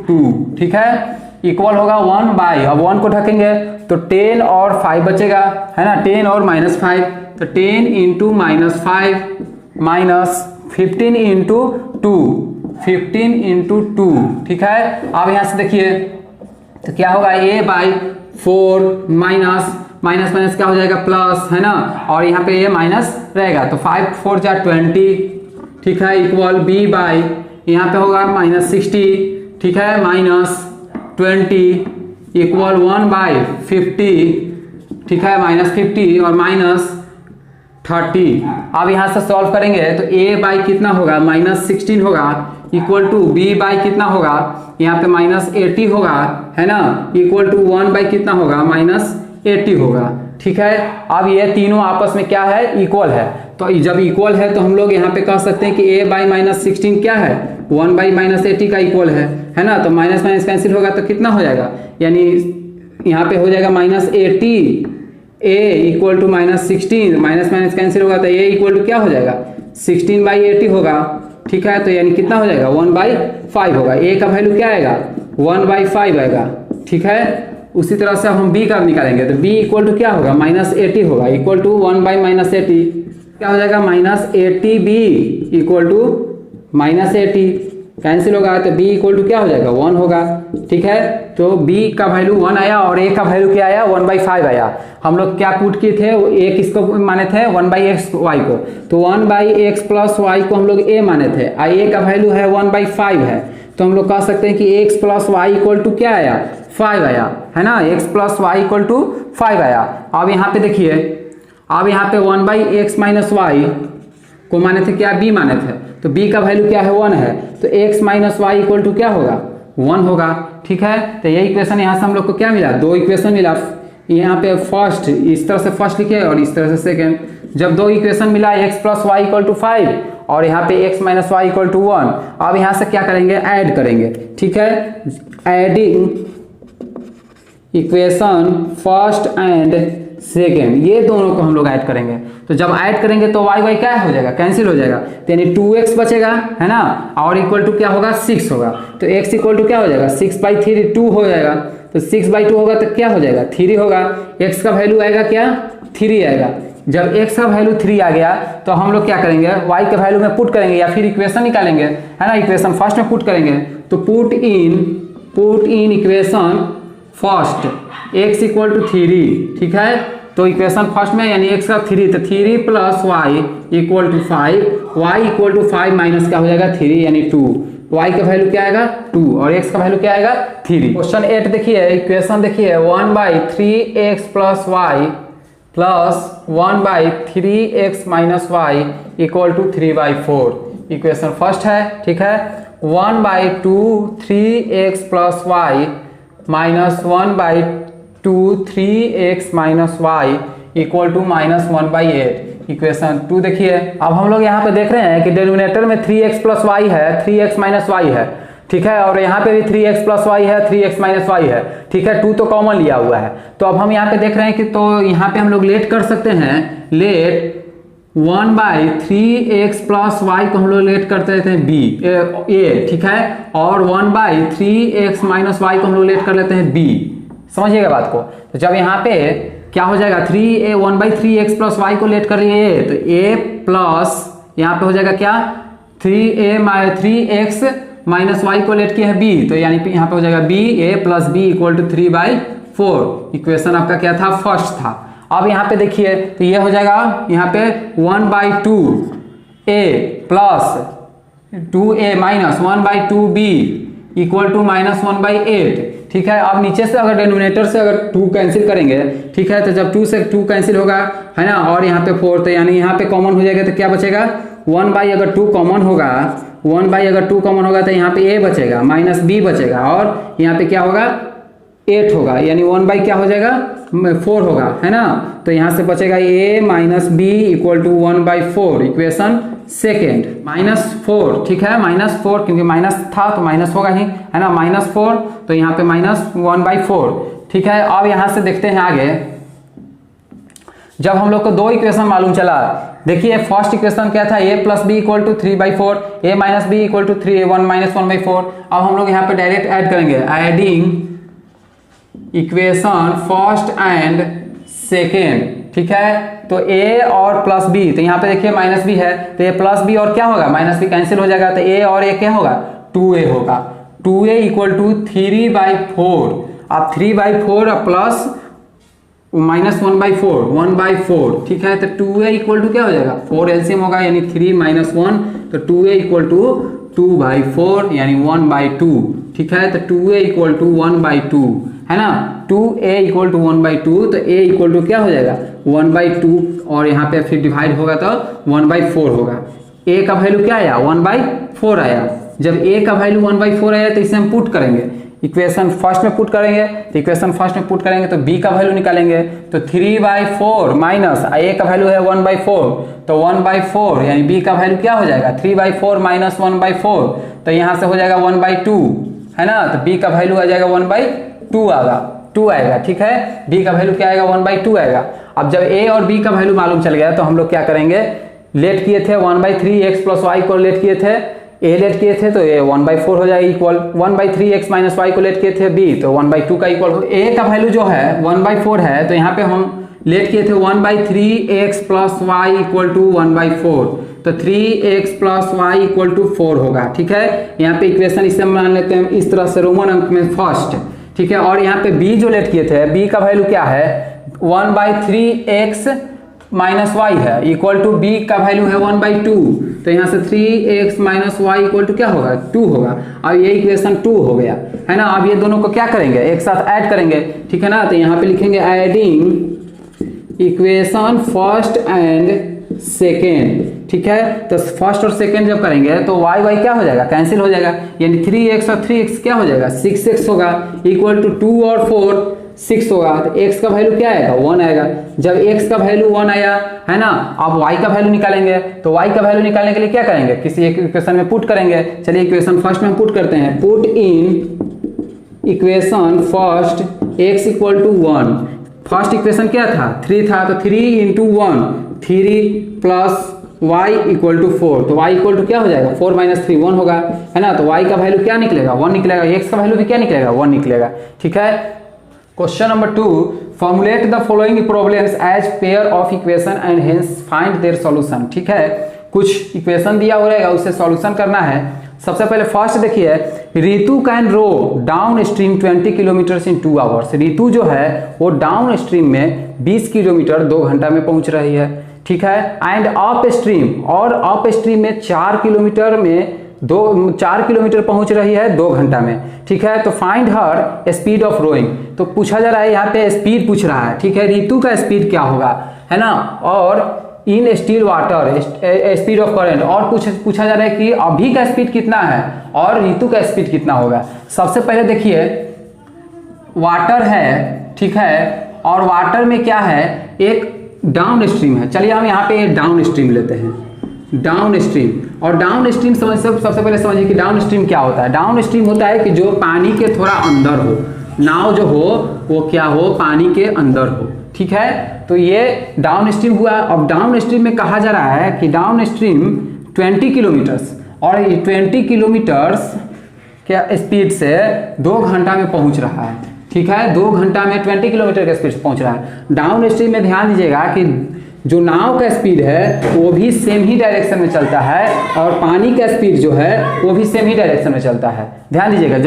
2, ठीक है, इक्वल होगा 1/। अब 1 को ढकेंगे तो 10 और 5 बचेगा, है ना, 10 और -5, तो 10 × -5 -15 × 2, ठीक है। अब यहाँ से देखिए तो क्या होगा, a/4 माइनस क्या हो जाएगा, प्लस, है ना, और यहाँ पे ये माइनस रहेगा, तो 5 × 4 = 20, ठीक है, इक्वल b/ यहाँ पे होगा -60, ठीक है, -20 इक्वल 1/50, ठीक है, -50 और -30। अब यहाँ से सॉल्व करेंगे तो a/ कितना होगा, -16 होगा, इक्वल टू b/ कितना होगा, यहाँ पे -80 होगा, है ना, इक्वल टू 1/ कितना होगा, -80 होगा, ठीक है। अब ये तीनों आपस में क्या है, इक्वल है, तो जब इक्वल है तो हम लोग यहाँ पे कह सकते हैं कि a/ -16 क्या है, 1/ -80 का इक्वल है ना, तो माइनस माइनस कैंसिल होगा तो कितना हो जाएगा, यानी यहाँ पे हो जाएगा -80, a = -16, माइनस माइनस कैंसिल होगा तो a = क्या हो जाएगा, 16/80 होगा, ठीक है, तो यानी कितना हो जाएगा, 1/5 होगा, a का वैल्यू क्या आएगा, 1/5 आएगा, ठीक है। उसी तरह से हम b का निकालेंगे तो b = क्या होगा, -80 होगा, इक्वल टू 1/-80 क्या हो जाएगा, -80b = -80 कैंसिल होगा, तो b = क्या हो जाएगा, 1 होगा, ठीक है। तो b का वैल्यू 1 आया और a का वैल्यू क्या आया, 1/5 आया। हम लोग क्या पुट किए थे, a किसको माने थे, 1/x y को, तो 1/x + y को हम लोग a माने थे, a का वैल्यू है 1/5 है, तो हम लोग कह सकते हैं कि x + y = क्या आया, 5 आया, है ना, x + y = 5 आया। अब यहाँ पे देखिए, अब यहाँ पे 1/x - y को माने थे क्या, b माने थे, तो b का वैल्यू क्या है, 1 है, तो x - y = क्या होगा, 1 होगा, ठीक है। तो ये इक्वेशन यहाँ से हम लोग को क्या मिला, दो इक्वेशन मिला, यहाँ पे फर्स्ट इस तरह से फर्स्ट लिखे और इस तरह से सेकेंड। जब दो इक्वेशन मिला x + y = 5 और यहाँ पे x - y = 1, अब यहाँ से क्या करेंगे, ऐड करेंगे, ठीक है। Adding equation first and second, ये दोनों को हम लोग ऐड करेंगे। तो जब ऐड करेंगे तो वाई वाई क्या हो जाएगा, कैंसिल हो जाएगा, तो यानी 2x बचेगा, है ना, और इक्वल टू क्या होगा, 6 होगा। तो x इक्वल टू क्या हो जाएगा, 6/3, 2 हो जाएगा। तो 6/2 होगा तो क्या हो जाएगा, 3 होगा। x का वैल्यू आएगा क्या, 3 आएगा। जब x का वैल्यू 3 आ गया तो हम लोग क्या करेंगे, y के वैल्यू में पुट करेंगे या फिर इक्वेशन निकालेंगे, है ना, इक्वेशन फर्स्ट में पुट करेंगे। तो put in equation first x equal to 3, ठीक है। तो इक्वेशन फर्स्ट में यानी x का 3, तो 3 plus y equal to 5, y equal to 5 minus क्या हो जाएगा 3 यानी 2, y का वैल्यू क्या आएगा 2 और x का वैल्यू क्या आएगा 3। क्वेश्चन 8 देखिए, इक्वेशन देखिए 1/3x plus y plus 1/3x minus y equal to 3/4। Equation first है, ठीक है। 1/2 3x plus y minus 1/2 3x minus y equal to -1/8। Equation 2 देखिए। अब हम लोग यहाँ पे देख रहे हैं कि डिनोमिनेटर में 3x प्लस y है, 3x माइनस y है, ठीक है, और यहाँ पे भी 3x प्लस y है, 3x माइनस y है, ठीक है। 2 तो कॉमन लिया हुआ है। तो अब हम यहाँ पे देख रहे हैं कि तो यहाँ पे हम लोग लेट कर सकते हैं, लेट 1/3x प्लस y को हम लोग लेट करते रहते हैं a, ठीक है, और 1/3x माइनस y को हम लोग लेट कर लेते हैं b। समझिएगा बात को। तो जब यहाँ पे क्या हो जाएगा 1/3x प्लस y को लेट कर लिए तो a प्लस यहाँ पे हो जाएगा क्या 3x माइनस y को लेट किया है b, तो यानी यहाँ पे हो जाएगा b a plus b equal to 3/4। Equation आपका क्या था, फर्स्ट था। अब यहाँ पे देखिए तो ये हो जाएगा यहाँ पे 1/2a plus 2a minus 1/2b equal to -1/8, ठीक है। अब नीचे से अगर डिनोमिनेटर से अगर 2 कैंसिल करेंगे, ठीक है, तो जब 2 से 2 कैंसिल होगा, है ना, और यहाँ पे 4, तो यानी यहाँ पे कॉमन हो जाएगा तो क्या बचेगा 1/, अगर 2 कॉमन होगा 1/, अगर 2 कॉमन होगा तो यहाँ पे a बचेगा माइनस b बचेगा, और यहाँ पे क्या होगा 8 होगा, यानी 1/, क्या हो जाएगा 4 होगा, है ना। तो यहाँ से बचेगा a minus b equal to 1/4। Equation second -4, ठीक है, -4 क्योंकि माइनस था तो माइनस होगा ही, है ना, -4, तो यहाँ पे -1/4, ठीक है। अब यहाँ से देखते हैं आगे, जब हम लोग को 2 इक्वेशन मालूम चला, देखिए फर्स्ट इक्वेशन क्या था, a plus b equal to 3/4, a minus b equal to 1 minus 1/4। अब हम लोग यहाँ पे डायरेक्ट ऐड करेंगे, adding equation first and second, ठीक है। तो a और प्लस b, तो यहाँ पे देखिए माइनस b है तो a प्लस b और क्या होगा माइनस b कैंसिल हो जाएगा, तो a और a क्या होगा 2a होगा, 2a इक्वल टू 3/4। अब 3/4 प्लस माइनस 1/4, ठीक है। तो 2a इक्वल टू क्या हो जाएगा 4 एलसीएम होगा यानी 3 माइनस 1, तो 2a इक्वल टू 2/4 यानी 1/2, ठीक है। तो 2a इक्वल टू 1/2, है ना, 2a इक्वल टू 1/2, तो a इक्वल टू क्या हो जाएगा 1/2, और यहाँ पे फिर डिवाइड होगा तो 1/4 होगा। a का वैल्यू क्या आया 1/4 आया। जब a का वैल्यू 1/4 आया तो इसे हम पुट करेंगे, इक्वेशन फर्स्ट में पुट करेंगे, तो इक्वेशन फर्स्ट में पुट करेंगे तो b का वैल्यू निकालेंगे, तो 3/4 माइनस a का वैल्यू है 1/4, तो 1/4 यानी b का वैल्यू क्या हो जाएगा 3/4 माइनस 1/4, तो यहाँ से हो जाएगा 1/2, है ना। तो b का वैल्यू आ जाएगा 1/2 आएगा, ठीक है। b का वैल्यू क्या आएगा 1/2 आएगा। अब जब a और b का वैल्यू मालूम चल गया तो हम लोग क्या करेंगे, लेट किए थे 1/3x प्लस y को लेट किए थे, a लेट किए थे तो a 1/4 हो जाएगा इक्वल 1/3x माइनस y को लेट किए थे b, तो 1/2 का इक्वल। a का वैल्यू जो है 1/4 है, तो यहाँ पे हम लेट किए थे 1/3x plus y equal to 1/4, तो 3x plus y equal to 4 होगा, ठीक है। यहाँ पे इक्वेशन इसे मान लेते हैं इस तरह से रोमन अंक में फर्स्ट, ठीक है। और यहाँ पे b जो लेट किए थे, b का वैल्यू क्या है 1/3x माइनस y है इक्वल टू b का वैल्यू है 1/2, तो यहाँ से 3x minus y equal to क्या होगा 2 होगा। अब ये इक्वेशन 2 हो गया, है ना। अब ये दोनों को क्या करेंगे एक साथ ऐड करेंगे, ठीक है ना। तो यहाँ पे लिखेंगे adding equation first and second, ठीक है। तो फर्स्ट और सेकेंड जब करेंगे तो y क्या हो जाएगा कैंसिल हो जाएगा, यानी 3x और 3x क्या हो जाएगा 6x होगा इक्वल टू 2 और 4 6 होगा। तो x का वैल्यू क्या आएगा 1 आएगा। जब x का वैल्यू 1 आया, है ना, अब y का वैल्यू निकालेंगे, तो y का वैल्यू निकालने के लिए क्या करेंगे किसी एक इक्वेशन में पुट करेंगे। चलिए इक्वेशन फर्स्ट में पुट करते हैं, put in equation first x equal to 1, first equation क्या था 3 था, तो 3 into 1 3 plus y equal to 4, तो y इक्वल टू क्या हो जाएगा 4 माइनस 3 1 होगा, है ना। तो y का वैल्यू क्या निकलेगा 1 निकलेगा, x का वैल्यू भी क्या निकलेगा 1 निकलेगा, ठीक है। Question number 2, formulate the following problems as pair of equation and hence find their solution, ठीक है। कुछ इक्वेशन दिया हो रहेगा, उसे सॉल्यूशन करना है। सबसे पहले फर्स्ट देखिए, Ritu can row downstream 20 kilometre in 2 hours. Ritu जो है वो डाउन स्ट्रीम में 20 किलोमीटर 2 घंटा में पहुंच रही है, ठीक है। एंड अप स्ट्रीम, और अप स्ट्रीम में 4 किलोमीटर पहुंच रही है 2 घंटा में, ठीक है। तो find her speed of rowing, तो पूछा जा रहा है यहाँ पे स्पीड पूछ रहा है, ठीक है। रितु का स्पीड क्या होगा, है ना। और in still water speed of current, और पूछा जा रहा है कि अभी का स्पीड कितना है और ऋतु का स्पीड कितना होगा। सबसे पहले देखिए वाटर है, ठीक है, और वाटर में क्या है एक डाउन स्ट्रीम है। चलिए हम यहाँ पे डाउन स्ट्रीम लेते हैं, डाउन स्ट्रीम। और डाउन स्ट्रीम सबसे पहले समझिए कि डाउन स्ट्रीम क्या होता है। डाउन स्ट्रीम होता है कि जो पानी के थोड़ा अंदर हो, नाव जो हो वो क्या हो पानी के अंदर हो, ठीक है। तो ये डाउन स्ट्रीम हुआ। अब डाउन स्ट्रीम में कहा जा रहा है कि डाउन स्ट्रीम 20 किलोमीटर्स, और ये 20 किलोमीटर्स के स्पीड से 2 घंटा में पहुंच रहा है, ठीक है। 2 घंटा में 20 किलोमीटर के स्पीड से पहुंच रहा है। डाउन स्ट्रीम में ध्यान दीजिएगा कि जो नाव का स्पीड है वो भी सेम ही डायरेक्शन में चलता है, और पानी का स्पीड जो है वो भी सेम ही डायरेक्शन में चलता है। ध्यान दीजिएगा,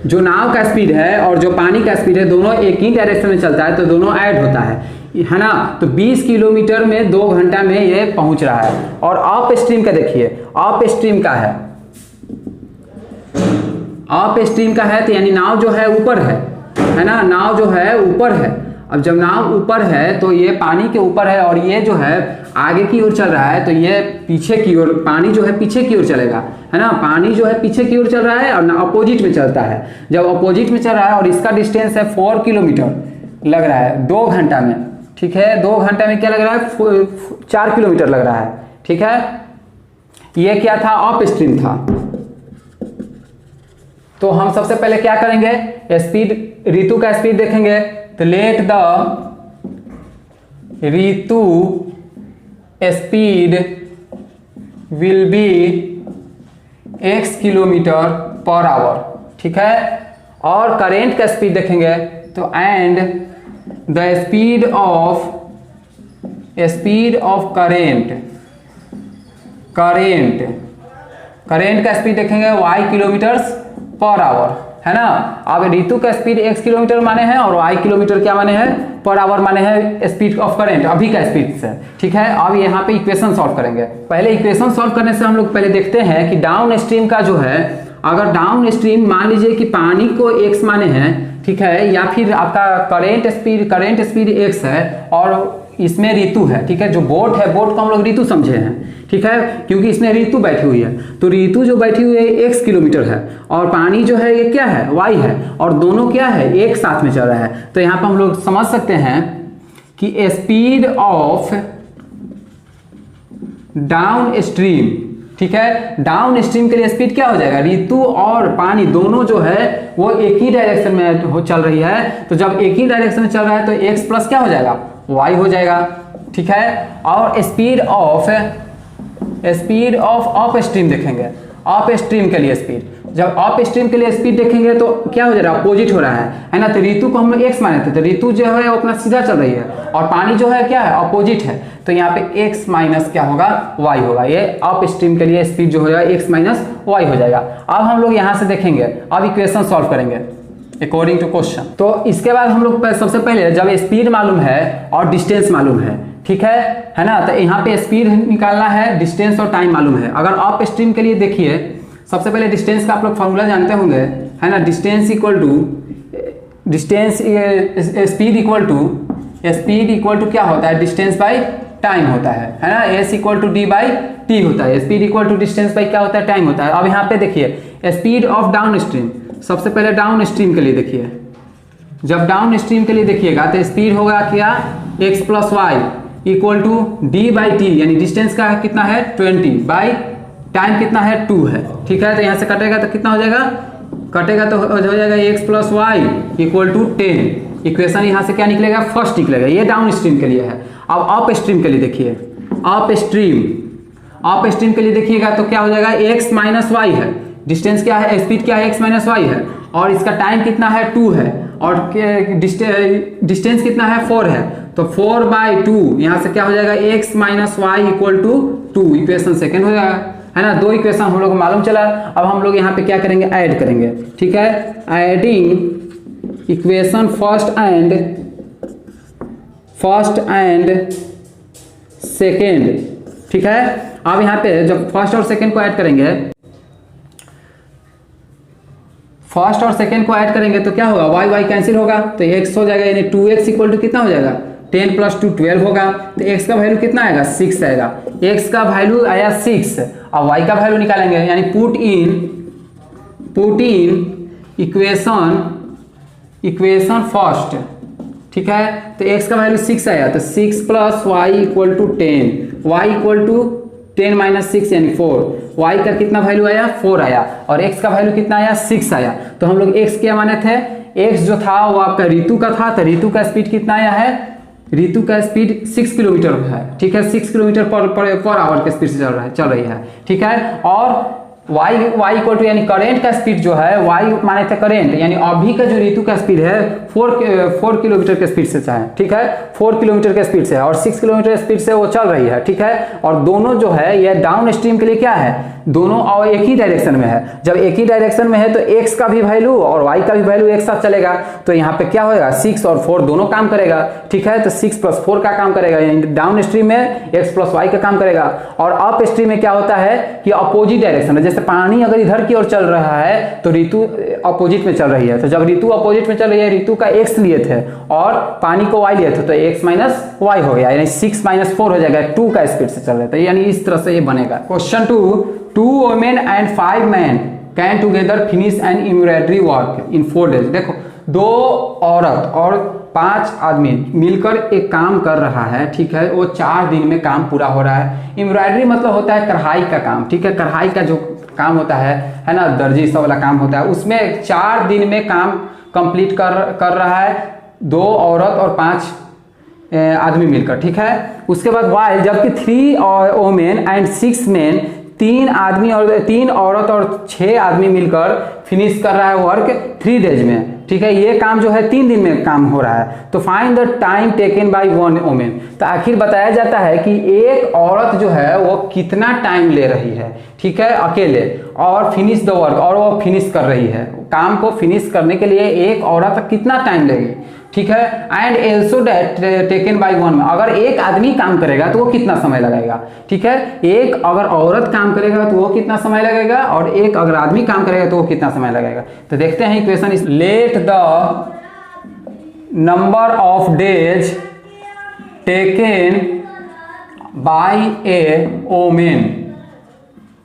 जो नाव का स्पीड है और जो पानी का स्पीड है दोनों एक ही डायरेक्शन में चलता है, तो दोनों ऐड होता है ना। तो 20 किलोमीटर में 2 घंटा में ये पहुंच रहा है। और अप स्ट्रीम का देखिए, अप स्ट्रीम का है, अप स्ट्रीम का है तो यानी नाव जो है ऊपर है ना, नाव जो है ऊपर है। अब जब नाव ऊपर है तो ये पानी के ऊपर है, और ये जो है आगे की ओर चल रहा है, तो ये पीछे की ओर, पानी जो है पीछे की ओर चलेगा, है ना। पानी जो है पीछे की ओर चल रहा है और अपोजिट में चलता है। जब अपोजिट में चल रहा है और इसका डिस्टेंस है 4 किलोमीटर लग रहा है 2 घंटा में, ठीक है। 2 घंटा में क्या लग रहा है 4 किलोमीटर लग रहा है, ठीक है। ये क्या था अप स्ट्रीम था। तो हम सबसे पहले क्या करेंगे स्पीड, ऋतु का स्पीड देखेंगे। तो let the Ritu speed will be x kilometre per hour, ठीक है। और करेंट का स्पीड देखेंगे तो and the speed of current का स्पीड देखेंगे y किलोमीटर्स पर आवर, है ना। अब ऋतु का स्पीड x किलोमीटर माने हैं और y किलोमीटर क्या माने हैं पर आवर माने हैं स्पीड ऑफ करंट, अभी का स्पीड से, ठीक है। अब यहाँ पे इक्वेशन सॉल्व करेंगे। पहले इक्वेशन सॉल्व करने से हम लोग पहले देखते हैं कि डाउन स्ट्रीम का जो है, अगर डाउन स्ट्रीम मान लीजिए कि पानी को x माने हैं, ठीक है, या फिर आपका करेंट स्पीड x है और इसमें ऋतु है, ठीक है। जो बोट है, बोट को हम लोग ऋतु समझे हैं, ठीक है, क्योंकि इसमें ऋतु बैठी हुई है। तो ऋतु जो बैठी हुई है x किलोमीटर है, और पानी जो है ये क्या है y है, और दोनों क्या है एक साथ में चल रहा है। तो यहाँ पर हम लोग समझ सकते हैं कि स्पीड ऑफ डाउन स्ट्रीम, ठीक है, डाउन स्ट्रीम के लिए स्पीड क्या हो जाएगा, ऋतु और पानी दोनों जो है वो एक ही डायरेक्शन में चल रही है। तो जब एक ही डायरेक्शन में चल रहा है तो x प्लस क्या हो जाएगा y हो जाएगा, ठीक है। और स्पीड ऑफ अप स्ट्रीम देखेंगे, अप स्ट्रीम के लिए स्पीड, जब अप स्ट्रीम के लिए स्पीड देखेंगे तो क्या हो जा रहा है अपोजिट हो रहा है ना। तो ऋतु को हम लोग x माने थे, तो ऋतु जो है वो अपना सीधा चल रही है, और पानी जो है क्या है अपोजिट है। तो यहाँ पे x माइनस क्या होगा y होगा। ये अप स्ट्रीम के लिए स्पीड जो हो जाएगा x माइनस y हो जाएगा। अब हम लोग यहाँ से देखेंगे, अब इक्वेशन सॉल्व करेंगे अकॉर्डिंग टू क्वेश्चन। तो इसके बाद हम लोग सबसे पहले जब स्पीड मालूम है और डिस्टेंस मालूम है, ठीक है ना, तो यहाँ पे स्पीड निकालना है, डिस्टेंस और टाइम मालूम है। अगर अप स्ट्रीम के लिए देखिए, सबसे पहले डिस्टेंस का आप लोग फॉर्मूला जानते होंगे, है ना। डिस्टेंस इक्वल टू क्या होता है, डिस्टेंस बाई टाइम होता है ना। S equal to d by t होता है। Speed equal to distance by क्या होता है, टाइम होता है। अब यहाँ पे देखिए स्पीड ऑफ डाउन स्ट्रीम, सबसे पहले डाउन स्ट्रीम के लिए देखिए, जब डाउन स्ट्रीम के लिए देखिएगा तो स्पीड होगा क्या x plus y equal to d by t, यानी डिस्टेंस का कितना है 20 बाई टाइम कितना है 2 है, ठीक है। तो यहाँ से कटेगा तो कितना हो जाएगा, कटेगा तो हो जाएगा x plus y equal to 10, equation यहाँ से क्या निकलेगा, फर्स्ट निकलेगा। ये डाउन स्ट्रीम के लिए है। अब अप स्ट्रीम के लिए देखिए, अप स्ट्रीम के लिए देखिएगा तो क्या हो जाएगा, x माइनस वाई है, डिस्टेंस क्या है, स्पीड क्या है, x माइनस वाई है, और इसका टाइम कितना है 2 है, और डिस्टेंस कितना है 4 है, तो 4/2 यहाँ से क्या हो जाएगा, x minus y equal to 2, equation second हो जाएगा, है ना। 2 इक्वेशन हम लोग को मालूम चला। अब हम लोग यहाँ पे क्या करेंगे, ऐड करेंगे, ठीक है। Adding equation first and second, ठीक है। अब यहाँ पे जब फर्स्ट और सेकेंड को ऐड करेंगे, तो क्या होगा, y कैंसिल होगा तो x हो जाएगा, यानी 2x इक्वल टू कितना हो जाएगा, 10 + 2 12 होगा। तो x का वैल्यू कितना आएगा, 6 आएगा। x का वैल्यू आया 6, अब y का वैल्यू निकालेंगे, यानी पुट इन इक्वेशन फर्स्ट, ठीक है। तो x का वैल्यू 6 आया, तो 6 + y equal to 10, y equal to 10 - 6 यानी 4, y का कितना वैल्यू आया, 4 आया, और x का वैल्यू कितना आया, 6 आया। तो हम लोग x क्या माने थे, x जो था वो आपका ऋतु का था, तो ऋतु का स्पीड कितना आया है, ऋतु का स्पीड 6 किलोमीटर है, ठीक है। 6 किलोमीटर पर आवर के स्पीड से चल रही है, ठीक है। और y इक्वल टू यानी करेंट का स्पीड जो है, y माने थे करेंट, यानी अभी का जो ऋतु का स्पीड है 4 किलोमीटर के स्पीड से है, ठीक है। 4 किलोमीटर के स्पीड से है, और 6 किलोमीटर स्पीड से वो चल रही है, ठीक है। और दोनों जो है ये डाउन स्ट्रीम के लिए क्या है, दोनों और एक ही डायरेक्शन में है। जब एक ही डायरेक्शन में है तो x का भी वैल्यू और y का भी वैल्यू एक साथ चलेगा, तो यहाँ पे क्या होगा, 6 और 4 दोनों काम करेगा, ठीक है। तो 6 + 4 का काम करेगा, यानी डाउन स्ट्रीम में x + y का काम करेगा। और अप स्ट्रीम में क्या होता है कि अपोजिट डायरेक्शन है, जैसे पानी अगर इधर की ओर चल रहा है तो ऋतु अपोजिट में चल रही है, तो जब ऋतु अपोजिट में चल रही है, ऋतु का x लिए थे और पानी को y लिए थे, तो x माइनस y हो गया, यानी 6 - 4 हो जाएगा, 2 का स्पीड से चल रहा है, यानी इस तरह से ये बनेगा। Question 2 women and 5 men can together finish an embroidery work in 4 days। देखो, 2 औरत और 5 आदमी मिलकर एक काम कर रहा है, ठीक है, वो 4 दिन में काम पूरा हो रहा है। एम्ब्रॉयडरी मतलब होता है कढ़ाई का काम, ठीक है, कढ़ाई का जो काम होता है ना, दर्जी सब वाला काम होता है, उसमें 4 दिन में काम कंप्लीट कर रहा है 2 औरत और 5 आदमी मिलकर, ठीक है। उसके बाद वाइल, जबकि 3 women and 6 men, 3 औरत और 6 आदमी मिलकर फिनिश कर रहा है वर्क 3 डेज में, ठीक है। ये काम जो है 3 दिन में काम हो रहा है। तो find the time taken by 1 women, तो आखिर बताया जाता है कि एक औरत जो है वो कितना टाइम ले रही है, ठीक है, अकेले, और फिनिश द वर्क, और वो फिनिश कर रही है, काम को फिनिश करने के लिए एक औरत कितना टाइम लेगी, ठीक है। एंड एल्सो टेकन बाय 1, अगर एक आदमी काम करेगा तो वो कितना समय लगेगा, ठीक है। एक अगर औरत काम करेगा तो वो कितना समय लगेगा, और एक अगर आदमी काम करेगा तो वो कितना समय लगेगा। तो देखते हैं equation is, let the number of days taken by a women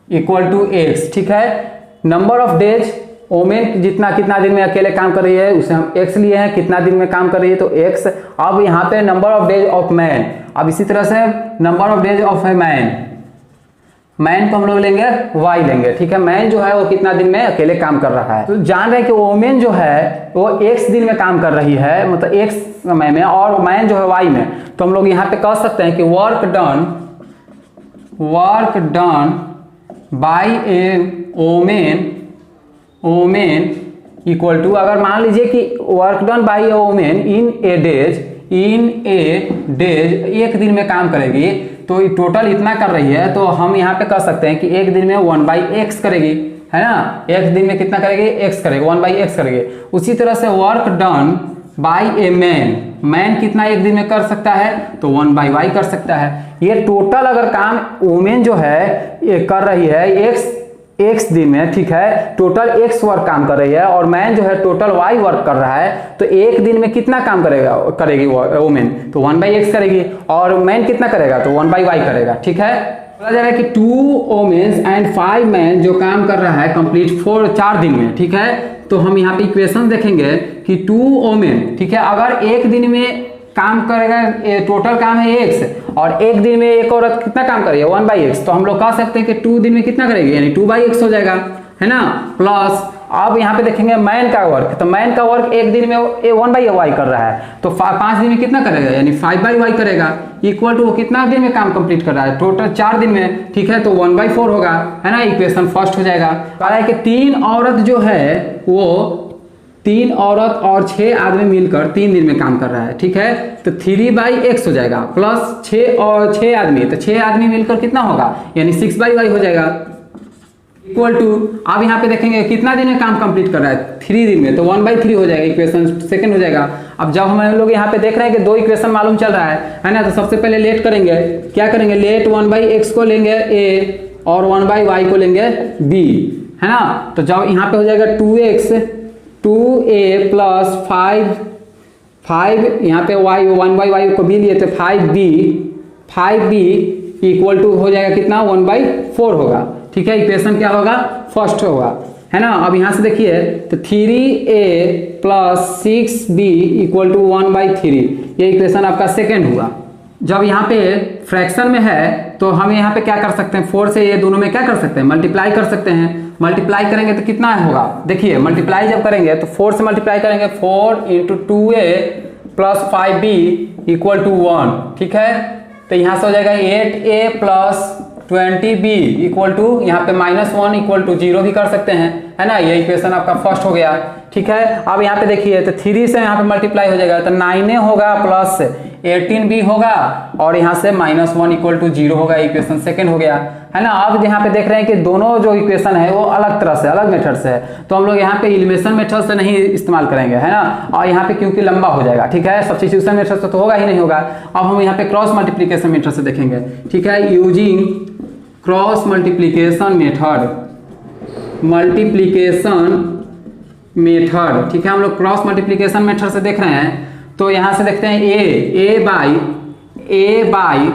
equal to x, ठीक है। नंबर ऑफ डेज, वुमेन कितना दिन में अकेले काम कर रही है, उसे हम x लिए हैं, कितना दिन में काम कर रही है तो x। अब यहाँ पे number of days of man, अब इसी तरह से number of days of a man को हम लोग लेंगे y लेंगे, ठीक है। मैन जो है वो कितना दिन में अकेले काम कर रहा है, तो जान रहे हैं कि वुमेन जो है वो x दिन में काम कर रही है, मतलब x समय में, और मैन जो है y में। तो हम लोग यहाँ पे कह सकते हैं कि work done by a women equal to, अगर मान लीजिए कि work done by a women in a days, एक दिन में काम करेगी, तो टोटल इतना कर रही है, तो हम यहाँ पे कह सकते हैं कि एक दिन में 1/x करेगी, है ना। एक दिन में कितना करेगी, x करेगी, 1/x करेगी। उसी तरह से work done by a man कितना एक दिन में कर सकता है, तो 1/y कर सकता है। ये टोटल अगर काम वुमेन जो है ये कर रही है x दिन में, ठीक है, टोटल x वर्क काम कर रही है, और मैन जो है टोटल y वर्क कर रहा है, तो एक दिन में कितना काम करेगी वुमेन, तो 1/x करेगी, और मैन कितना करेगा, तो 1/y करेगा, ठीक है। बोला जा रहा है कि 2 वुमेन्स एंड 5 मैन जो काम कर रहा है कंप्लीट 4 दिन में, ठीक है। तो हम यहाँ पे इक्वेशन देखेंगे कि 2 वुमेन, ठीक है, अगर एक दिन में काम करेगा, टोटल काम है x, और एक दिन में एक औरत कितना काम करेगी, 1/x, तो हम लोग कह सकते हैं कि 2 दिन में कितना करेगी, यानी 2/x हो जाएगा। है ना, प्लस अब यहाँ पे देखेंगे मैन का वर्क, तो मैन का वर्क एक दिन में 1/y कर रहा है, तो 5 दिन में कितना करेगा, यानी 5/y करेगा, इक्वल टू वो कितना दिन में काम कंप्लीट कर रहा है, टोटल 4 दिन में, ठीक है, तो 1/4 होगा, है ना, इक्वेशन फर्स्ट हो जाएगा। कह रहा है कि 3 औरत जो है वो 3 औरत और 6 आदमी मिलकर 3 दिन में काम कर रहा है, ठीक है, तो 3/x हो जाएगा, प्लस 6 और 6 आदमी, तो 6 आदमी मिलकर कितना होगा, यानी 6/y हो जाएगा, इक्वल टू अब यहाँ पे देखेंगे कितना दिन में काम कंप्लीट कर रहा है, 3 दिन में, तो 1/3 हो जाएगा, इक्वेशन सेकंड हो जाएगा। अब जब हम लोग यहाँ पे देख रहे हैं कि 2 इक्वेशन मालूम चल रहा है ना, तो सबसे पहले लेट करेंगे, क्या करेंगे, लेट 1/x को लेंगे a और 1/y को लेंगे b, है ना, तो जब यहाँ पे हो जाएगा 2a प्लस 5 यहाँ पे y 1/y को b लिए थे 5b इक्वल टू हो जाएगा कितना, 1/4 होगा, ठीक है, इक्वेशन क्या होगा, फर्स्ट होगा, है ना। अब यहाँ से देखिए तो 3a plus 6b equal to 1/3, ये इक्वेशन आपका सेकेंड हुआ। जब यहाँ पे फ्रैक्शन में है तो हम यहाँ पे क्या कर सकते हैं, 4 से ये दोनों में क्या कर सकते हैं, मल्टीप्लाई कर सकते हैं, मल्टीप्लाई करेंगे तो कितना होगा, देखिए मल्टीप्लाई जब करेंगे तो 4 से मल्टीप्लाई करेंगे, 4 × 2a plus 5b equal to 1, ठीक है, तो यहाँ से हो जाएगा 8a plus 20b equal to यहाँ पे -1 इक्वल टू 0 भी कर सकते हैं, है ना, ये इक्वेशन आपका फर्स्ट हो गया, ठीक है। अब यहाँ पे देखिए तो 3 से यहाँ पे मल्टीप्लाई हो जाएगा तो 9a होगा प्लस 18b होगा और यहाँ से -1 इक्वल टू 0 होगा, इक्वेशन सेकंड हो गया, है ना। अब यहाँ पे देख रहे हैं कि दोनों जो इक्वेशन है वो अलग तरह से, अलग मेथड से है, तो हम लोग यहाँ पे एलिमिनेशन मेथड से नहीं इस्तेमाल करेंगे, है ना, और यहाँ पे क्योंकि लंबा हो जाएगा, ठीक है, सब्स्टिट्यूशन मेथड से तो होगा ही नहीं होगा। अब हम यहाँ पे क्रॉस मल्टीप्लीकेशन मेथड से देखेंगे, ठीक है, यूजिंग क्रॉस मल्टीप्लीकेशन मेथड, ठीक है, हम लोग क्रॉस मल्टीप्लीकेशन मेथड से देख रहे हैं, तो यहाँ से देखते हैं a बाई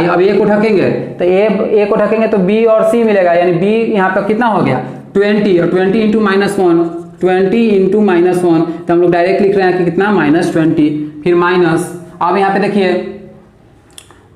अब a को ढकेंगे तो a को ढकेंगे तो b और c मिलेगा, यानी b यहाँ पर कितना हो गया 20 और 20 × -1 तो हम लोग डायरेक्ट लिख रहे हैं कि कितना -20, फिर माइनस, अब यहाँ पे देखिए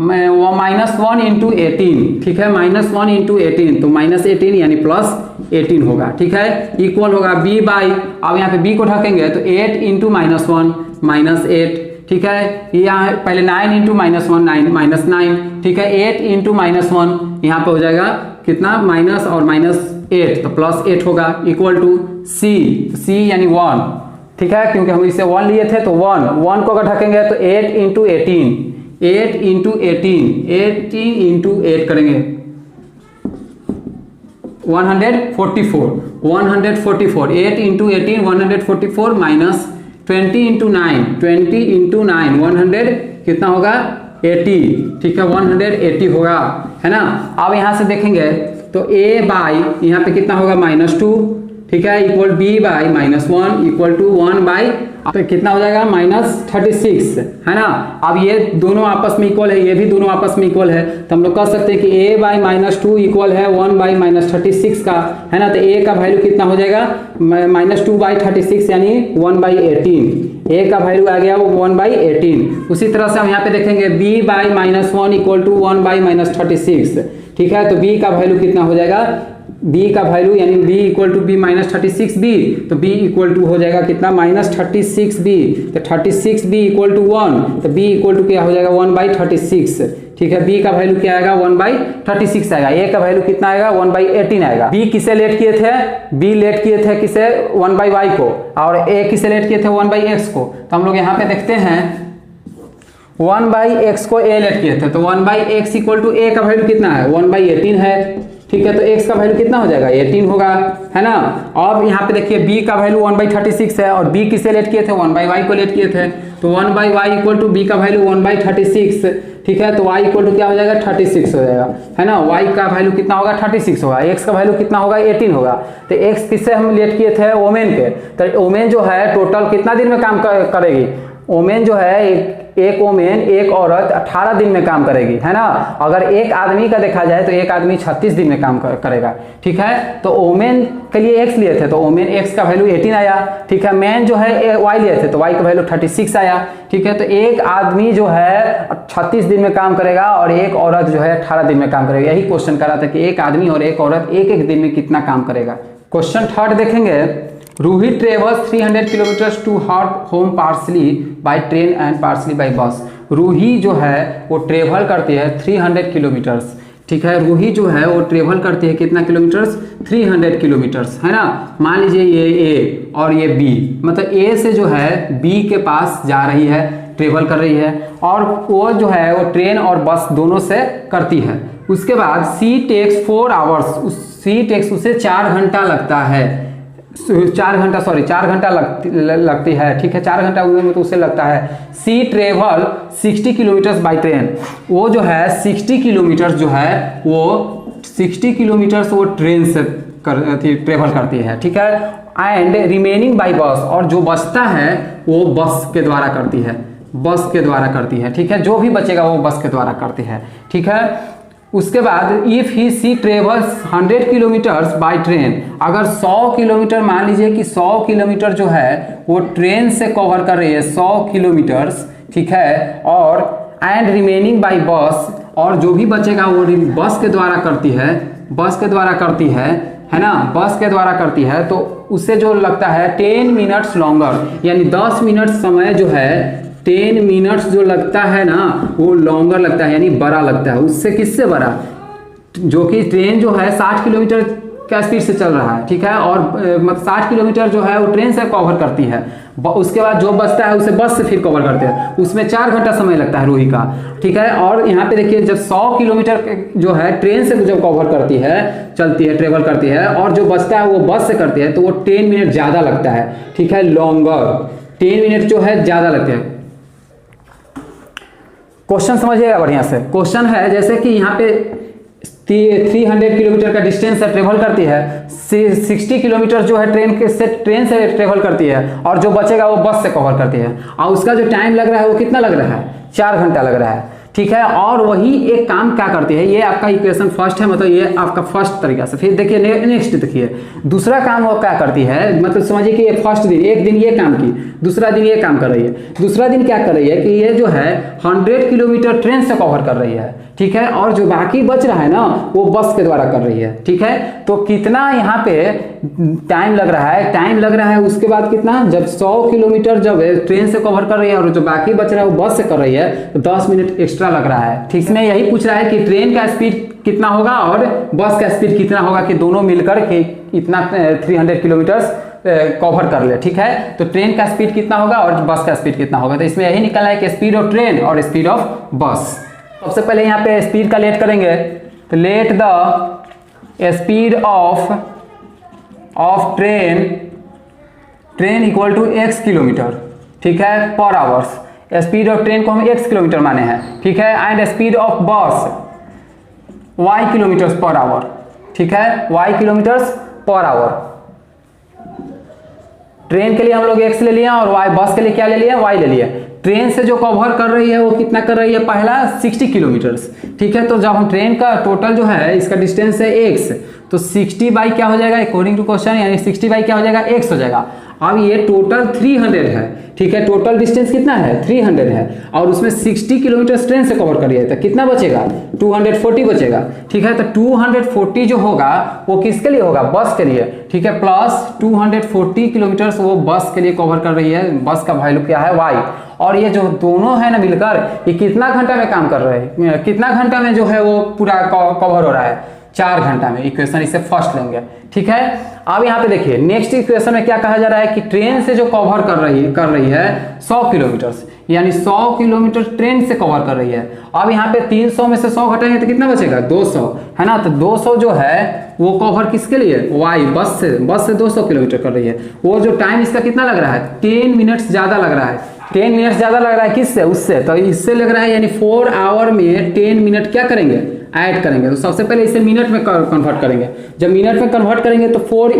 -1 × 18, ठीक है, -1 × 18 तो -18 यानी +18 होगा, ठीक है, इक्वल होगा b बाई, अब यहाँ पे b को ढकेंगे तो 8 × -1 -8, ठीक है, यहाँ पहले 9 × -1 -9, ठीक है, 8 × -1 यहाँ पे हो जाएगा कितना माइनस और -8 तो +8 होगा, इक्वल टू c यानी 1, ठीक है, क्योंकि हम इसे 1 लिए थे तो 1 को अगर ढकेंगे तो 8 × 18 × 8 करेंगे 144 8 × 18 144 माइनस 20 × 9 100 कितना होगा 80, ठीक है, 180 होगा, है ना। अब यहाँ से देखेंगे तो a बाई यहाँ पे कितना होगा -2, ठीक है, equal b by -1 equal to 1 by, तो कितना हो जाएगा -36, है ना। अब ये दोनों आपस में इक्वल है, ये भी दोनों आपस में इक्वल है, तो हम लोग कह सकते हैं कि a बाई -2 इक्वल है 1 बाई -36 का, है ना, तो a का वैल्यू कितना हो जाएगा -2/36 यानी 1/18, a का वैल्यू आ गया वो 1/18। उसी तरह से हम यहाँ पे देखेंगे b by -1 equal to 1 by -36, ठीक है, तो b का वैल्यू कितना हो जाएगा, b का वैल्यू यानी b equal to b -36b, तो b इक्वल टू हो जाएगा कितना -36b, तो 36b इक्वल टू 1, तो b इक्वल टू क्या हो जाएगा 1/36, ठीक है, b का वैल्यू क्या आएगा 1/36 आएगा, a का वैल्यू कितना आएगा 1/18 आएगा। b किसे लेट किए थे, b लेट किए थे किसे 1/y को, और a किसे लेट किए थे 1/x को, तो हम लोग यहाँ पे देखते हैं 1/x को a लेट किए थे, तो 1/x इक्वल टू a का वैल्यू कितना है 1/18 है, ठीक है, तो x का वैल्यू कितना हो जाएगा 18 होगा, है ना। अब यहाँ पे देखिए b का वैल्यू 1/36 है और b किसे लेट किए थे 1/y को लेट किए थे, तो 1/y इक्वल टू b का वैल्यू 1/36, ठीक है, तो y इक्वल टू क्या हो जाएगा 36 हो जाएगा, है ना, y का वैल्यू कितना होगा 36 होगा, x का वैल्यू कितना होगा 18 होगा, तो x किससे हम लेट किए थे ओमेन के, तो ओमेन जो है टोटल कितना दिन में काम करेगी, ओमेन जो है एक वोमेन एक औरत 18 दिन में काम करेगी, है ना। अगर एक आदमी का देखा जाए तो एक आदमी 36 दिन में काम करेगा, ठीक है। तो वोमेन के लिए x लिए थे तो वोमेन x का वैल्यू 18 आया, ठीक है। मैन जो है y लिए थे तो y का वैल्यू 36 आया, ठीक है। तो एक आदमी जो है 36 दिन में काम करेगा और एक औरत जो है 18 दिन में काम करेगा। यही क्वेश्चन करा था कि एक आदमी और एक औरत एक एक दिन में कितना काम करेगा। क्वेश्चन थर्ड देखेंगे, Roohi travels 300 kilometres to her home partly by train and partly by bus. Roohi जो है वो ट्रेवल करती है 300 किलोमीटर्स, ठीक है। रूही जो है वो ट्रेवल करती है कितना किलोमीटर्स, 300 किलोमीटर्स, है ना। मान लीजिए ये ए और ये बी, मतलब ए से जो है बी के पास जा रही है, ट्रेवल कर रही है, और वो जो है वो ट्रेन और बस दोनों से करती है। उसके बाद सी टेक्स 4 आवर्स, सी टेक्स उसे 4 घंटा लगता है, 4 घंटा लगती है, ठीक है। 4 घंटा में तो उसे लगता है। सी ट्रेवल 60 किलोमीटर्स बाई ट्रेन, वो जो है 60 किलोमीटर्स जो है वो 60 किलोमीटर्स वो ट्रेन से ट्रेवल करती है, ठीक है। एंड रिमेनिंग बाई बस, और जो बचता है वो बस के द्वारा करती है, बस के द्वारा करती है, ठीक है। जो भी बचेगा वो बस के द्वारा करती है, ठीक है। उसके बाद if he see travels 100 kilometres by train, अगर 100 किलोमीटर, मान लीजिए कि 100 किलोमीटर जो है वो ट्रेन से कवर कर रही है 100 किलोमीटर्स, ठीक है। और एंड रिमेनिंग बाय बस, और जो भी बचेगा वो बस के द्वारा करती है, बस के द्वारा करती है ना, बस के द्वारा करती है, तो उससे जो लगता है 10 मिनट्स लॉन्गर, यानी 10 मिनट समय जो है 10 मिनट्स जो लगता है ना वो लॉन्गर लगता है, यानी बड़ा लगता है। उससे किससे बड़ा, जो कि ट्रेन जो है 60 किलोमीटर का स्पीड से चल रहा है, ठीक है। और मतलब 60 किलोमीटर जो है वो ट्रेन से कवर करती है। उसके बाद जो बचता है उसे बस से फिर कवर करते हैं, उसमें 4 घंटा समय लगता है रूही का, ठीक है। और यहाँ पे देखिए जब 100 किलोमीटर जो है ट्रेन से जब कवर करती है, चलती है, ट्रेवल करती है, और जो बचता है वो बस से करती है, तो वो 10 मिनट ज़्यादा लगता है, ठीक है, लॉन्गर, 10 मिनट जो है ज़्यादा लगते हैं। क्वेश्चन समझिएगा बढ़िया से। क्वेश्चन है जैसे कि यहाँ पे 300 किलोमीटर का डिस्टेंस है, ट्रेवल करती है, 60 किलोमीटर जो है ट्रेन से ट्रेवल करती है, और जो बचेगा वो बस से कवर करती है, और उसका जो टाइम लग रहा है वो कितना लग रहा है, 4 घंटा लग रहा है, ठीक है। और वही एक काम क्या करती है, ये आपका इक्वेशन फर्स्ट है, मतलब ये आपका फर्स्ट तरीका से। फिर देखिए नेक्स्ट देखिए दूसरा काम वो क्या करती है, मतलब समझिए कि ये फर्स्ट दिन, एक दिन ये काम की, दूसरा दिन ये काम कर रही है। दूसरा दिन क्या कर रही है कि ये जो है 100 किलोमीटर ट्रेन से कवर कर रही है, ठीक है, और जो बाकी बच रहा है ना वो बस के द्वारा कर रही है, ठीक है। तो कितना यहाँ पे टाइम लग रहा है, टाइम लग रहा है उसके बाद कितना, जब 100 किलोमीटर जब ट्रेन से कवर कर रही है और जो बाकी बच रहा है वो बस से कर रही है, तो 10 मिनट एक्स्ट्रा लग रहा है, ठीक। इसमें यही पूछ रहा है कि ट्रेन का स्पीड कितना होगा और बस का स्पीड कितना होगा, कि दोनों मिलकर के इतना 300 किलोमीटर कवर कर ले, ठीक है। तो ट्रेन का स्पीड कितना होगा और बस का स्पीड कितना होगा, तो इसमें यही निकलना है कि स्पीड ऑफ ट्रेन और स्पीड ऑफ बस। सबसे पहले यहाँ पे स्पीड का लेट करेंगे, तो let the speed of train equal to x kilometre, ठीक है, पर आवर्स। स्पीड ऑफ ट्रेन को हम x किलोमीटर माने हैं, ठीक है। एंड स्पीड ऑफ बस y किलोमीटर्स पर आवर, ठीक है, y kilometres per hour. Train के लिए हम लोग x ले लिए और y, बस के लिए क्या ले लिए, y ले लिए। ट्रेन से जो कवर कर रही है वो कितना कर रही है, पहला 60 किलोमीटर्स, ठीक है। तो जब हम ट्रेन का टोटल जो है इसका डिस्टेंस है x, तो 60 बाई क्या हो जाएगा अकॉर्डिंग टू क्वेश्चन, यानी 60 बाई क्या हो जाएगा, x हो जाएगा। अब ये टोटल 300 है, ठीक है, टोटल डिस्टेंस कितना है 300 है, और उसमें 60 किलोमीटर ट्रेन से कवर करिए तो कितना बचेगा, 240 बचेगा, ठीक है। तो 240 जो होगा वो किसके लिए होगा, बस के लिए, ठीक है, प्लस 240 किलोमीटर वो बस के लिए कवर कर रही है। बस का वैल्यू क्या है, y। और ये जो दोनों है ना मिलकर ये कितना घंटा में काम कर रहे हैं, कितना घंटा में जो है वो पूरा कवर हो रहा है, 4 घंटा में। इक्वेशन इसे फर्स्ट लेंगे, ठीक है। अब यहाँ पे देखिए नेक्स्ट इक्वेशन में क्या कहा जा रहा है कि ट्रेन से जो कवर कर रही है 100 किलोमीटर, यानी 100 किलोमीटर ट्रेन से कवर कर रही है। अब यहाँ पे 300 में से 100 घटाएंगे तो कितना बचेगा, 200, है ना। तो 200 जो है वो कवर किसके लिए, वाई, बस से 200 किलोमीटर कर रही है। वो जो टाइम इसका कितना लग रहा है, 10 मिनट्स ज्यादा लग रहा है, 10 मिनट ज्यादा लग रहा है, किससे, उससे, तो इससे लग रहा है, यानी 4 आवर में 10 मिनट क्या करेंगे, ऐड करेंगे। तो सबसे पहले इसे मिनट में कन्वर्ट करेंगे। जब मिनट में कन्वर्ट करेंगे तो 4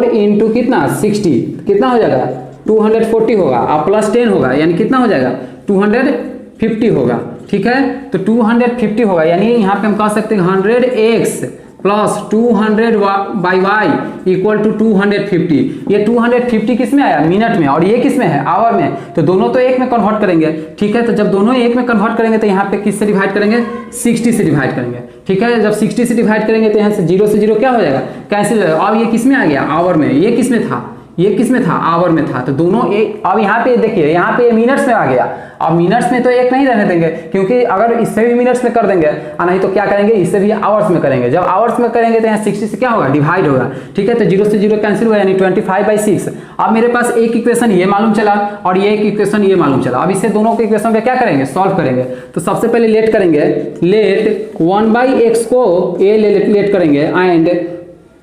इंटू कितना 60, कितना हो जाएगा 240 होगा, और प्लस 10 होगा, यानी कितना हो जाएगा 250 होगा, ठीक है। तो 250 होगा, यानी यहाँ पे हम कह सकते हैं 100x plus 200/y equal to 250। ये 250 किस में आया? मिनट में, और ये किस में है? आवर में। तो दोनों तो एक में कन्वर्ट करेंगे, ठीक है। तो जब दोनों एक में कन्वर्ट करेंगे तो यहाँ पे किससे डिवाइड करेंगे? 60 से डिवाइड करेंगे, ठीक है। जब 60 से डिवाइड करेंगे तो यहाँ से 0 से 0 क्या हो जाएगा? कैंसिल। अब ये किस में आ गया? आवर में। ये किस में था? ये किस में था? आवर में था। तो दोनों एक। अब यहाँ पे देखिए, यहाँ पे मिनट्स में आ गया। अब मिनट्स में तो एक नहीं रहने देंगे, क्योंकि अगर इससे भी मिनट्स में कर देंगे और नहीं तो क्या करेंगे? इससे भी आवर्स में करेंगे। जब आवर्स में करेंगे तो यहाँ 60 से क्या होगा? डिवाइड होगा, ठीक है। तो 0 से 0 कैंसिल हुआ, यानी 25/6। अब मेरे पास एक इक्वेशन ये मालूम चला और ये एक इक्वेशन ये मालूम चला। अब इससे दोनों के इक्वेशन पे क्या करेंगे? सॉल्व करेंगे। तो सबसे पहले लेट करेंगे, लेट 1/x को a लेट करेंगे एंड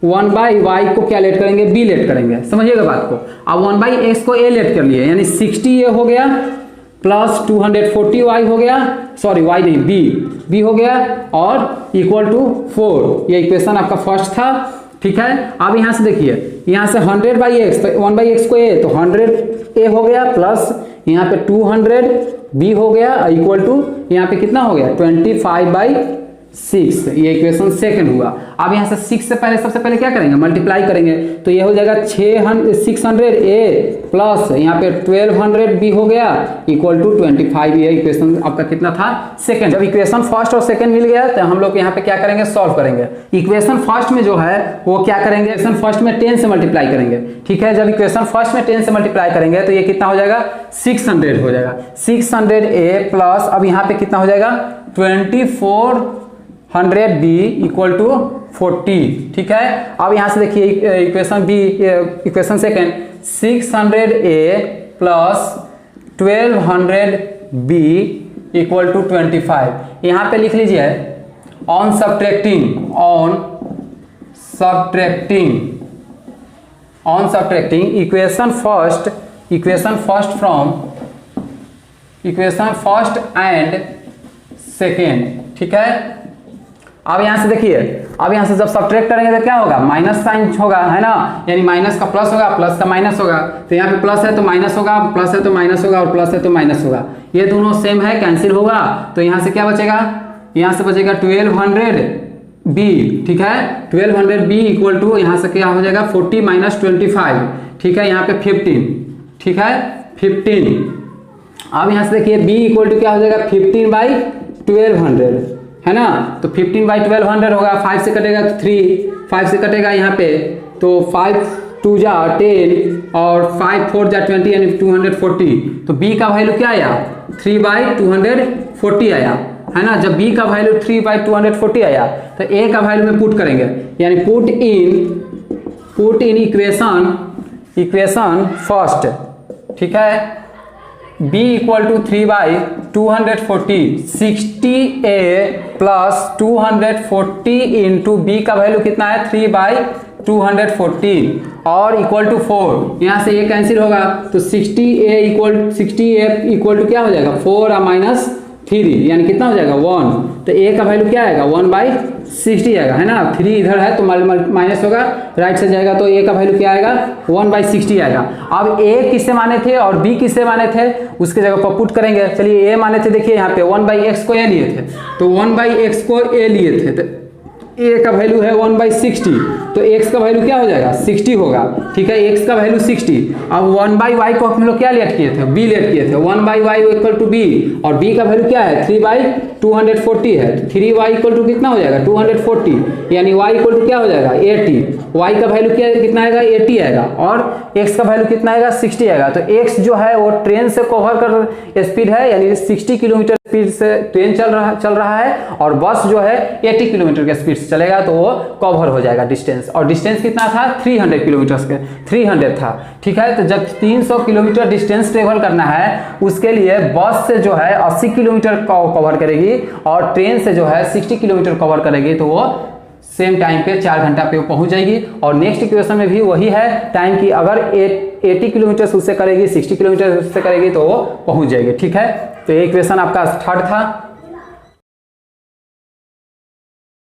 1/y को क्या लेट करेंगे? b लेट करेंगे। समझिएगा बात को। अब 1/x को a लेट कर लिए, यानी 60 a हो गया प्लस 240y हो गया, सॉरी y नहीं b हो गया, और इक्वल टू 4। ये इक्वेशन आपका फर्स्ट था, ठीक है। अब यहाँ से देखिए, यहाँ से 100/x, तो 1/x को a, तो 100a हो गया प्लस यहाँ पे 200b हो गया इक्वल टू यहाँ पे कितना हो गया? 25/6। ये इक्वेशन सेकंड हुआ। अब यहाँ से 6 से पहले सबसे पहले क्या करेंगे? मल्टीप्लाई करेंगे। तो ये हो जाएगा 600a प्लस यहाँ पे 1200b हो गया इक्वल टू 25। ये इक्वेशन आपका कितना था? सेकंड। जब इक्वेशन फर्स्ट और सेकंड मिल गया तो हम लोग यहाँ पे क्या करेंगे? सॉल्व करेंगे। इक्वेशन फर्स्ट में जो है वो क्या करेंगे? इक्वेशन फर्स्ट में 10 से मल्टीप्लाई करेंगे, ठीक है। जब इक्वेशन फर्स्ट में 10 से मल्टीप्लाई करेंगे तो ये कितना हो जाएगा? 600 हो जाएगा। 600a प्लस अब यहाँ पे कितना हो जाएगा? 2400b इक्वल टू 40, ठीक है। अब यहां से देखिए equation b, equation second, 600a plus 1200b equal to 25। यहां पे लिख लीजिए on subtracting equation first and second, ठीक है। अब यहां से देखिए, अब यहां से जब सब्ट्रैक्ट करेंगे तो क्या होगा? माइनस साइन होगा, है ना। यानी माइनस का प्लस होगा, प्लस का माइनस होगा। तो यहाँ पे प्लस है तो माइनस होगा, प्लस है तो माइनस होगा, और प्लस है तो माइनस होगा। ये दोनों सेम है, कैंसिल होगा। तो यहाँ से क्या बचेगा? यहाँ से बचेगा 1200b, ठीक है। 1200b इक्वल टू यहाँ से क्या हो जाएगा? 40 माइनस 25, ठीक है। यहाँ पे 15, ठीक है, 15। अब यहाँ से देखिए b इक्वल टू क्या हो जाएगा? 15/1200, है ना। तो 15/1200 होगा। 5 से कटेगा तो 3, 5 से कटेगा यहाँ पे तो 5 2 जा 10 और 5 4 जा 20 यानी 240। तो b का वैल्यू क्या आया? 3/240 आया, है ना। जब b का वैल्यू 3/240 आया तो a का वैल्यू में पुट करेंगे, यानी पुट इन इक्वेशन फर्स्ट, ठीक है। b equal to 3/240, 60a plus 240 into b का वैल्यू कितना है? 3/240 और इक्वल टू 4। यहाँ से ये कैंसिल होगा तो 60a इक्वल टू क्या हो जाएगा? 4 माइनस 3, यानी कितना हो जाएगा? 1। तो a का वैल्यू क्या आएगा? 1/60 आएगा, है ना। 3 इधर है तो माइनस होगा, राइट से जाएगा तो a का वैल्यू क्या आएगा? 1/60 आएगा। अब a किससे माने थे और b किससे माने थे उसके जगह पर पुट करेंगे। चलिए a माने थे, देखिए यहाँ पे 1/x को a लिए थे, तो 1/x को a लिए थे, तो a का वैल्यू है 1/60, तो x का वैल्यू क्या हो जाएगा? 60 होगा, ठीक है। x का वैल्यू 60। अब 1/y को हम लोग क्या लेट किए थे? b लेट किए थे। 1/y इक्वल टू b, और b का वैल्यू क्या है? 3/240 है। 3y इक्वल टू कितना हो जाएगा? 240, यानी y इक्वल टू क्या हो जाएगा? 80। y का वैल्यू क्या कितना आएगा? 80 आएगा, और x का वैल्यू कितना आएगा? 60 आएगा। तो x जो है वो ट्रेन से कवर कर स्पीड है, यानी 60 किलोमीटर स्पीड से ट्रेन चल रहा है, और बस जो है 80 किलोमीटर के स्पीड से चलेगा, तो वो कवर हो जाएगा डिस्टेंस। और डिस्टेंस कितना था? 300 किलोमीटर के 300 था, ठीक है। तो जब 300 किलोमीटर डिस्टेंस ट्रेवल करना है उसके लिए बस से जो है 80 किलोमीटर कवर करेगी, और ट्रेन से जो है 60 किलोमीटर कवर करेगी, तो वो सेम टाइम पे 4 घंटा पे पहुंच जाएगी। और नेक्स्ट इक्वेशन में भी वही है टाइम की, अगर 80 किलोमीटर उससे करेगी, 60 किलोमीटर उससे करेगी, तो वो पहुंच जाएगी, ठीक है। तो ये इक्वेशन आपका थर्ड था।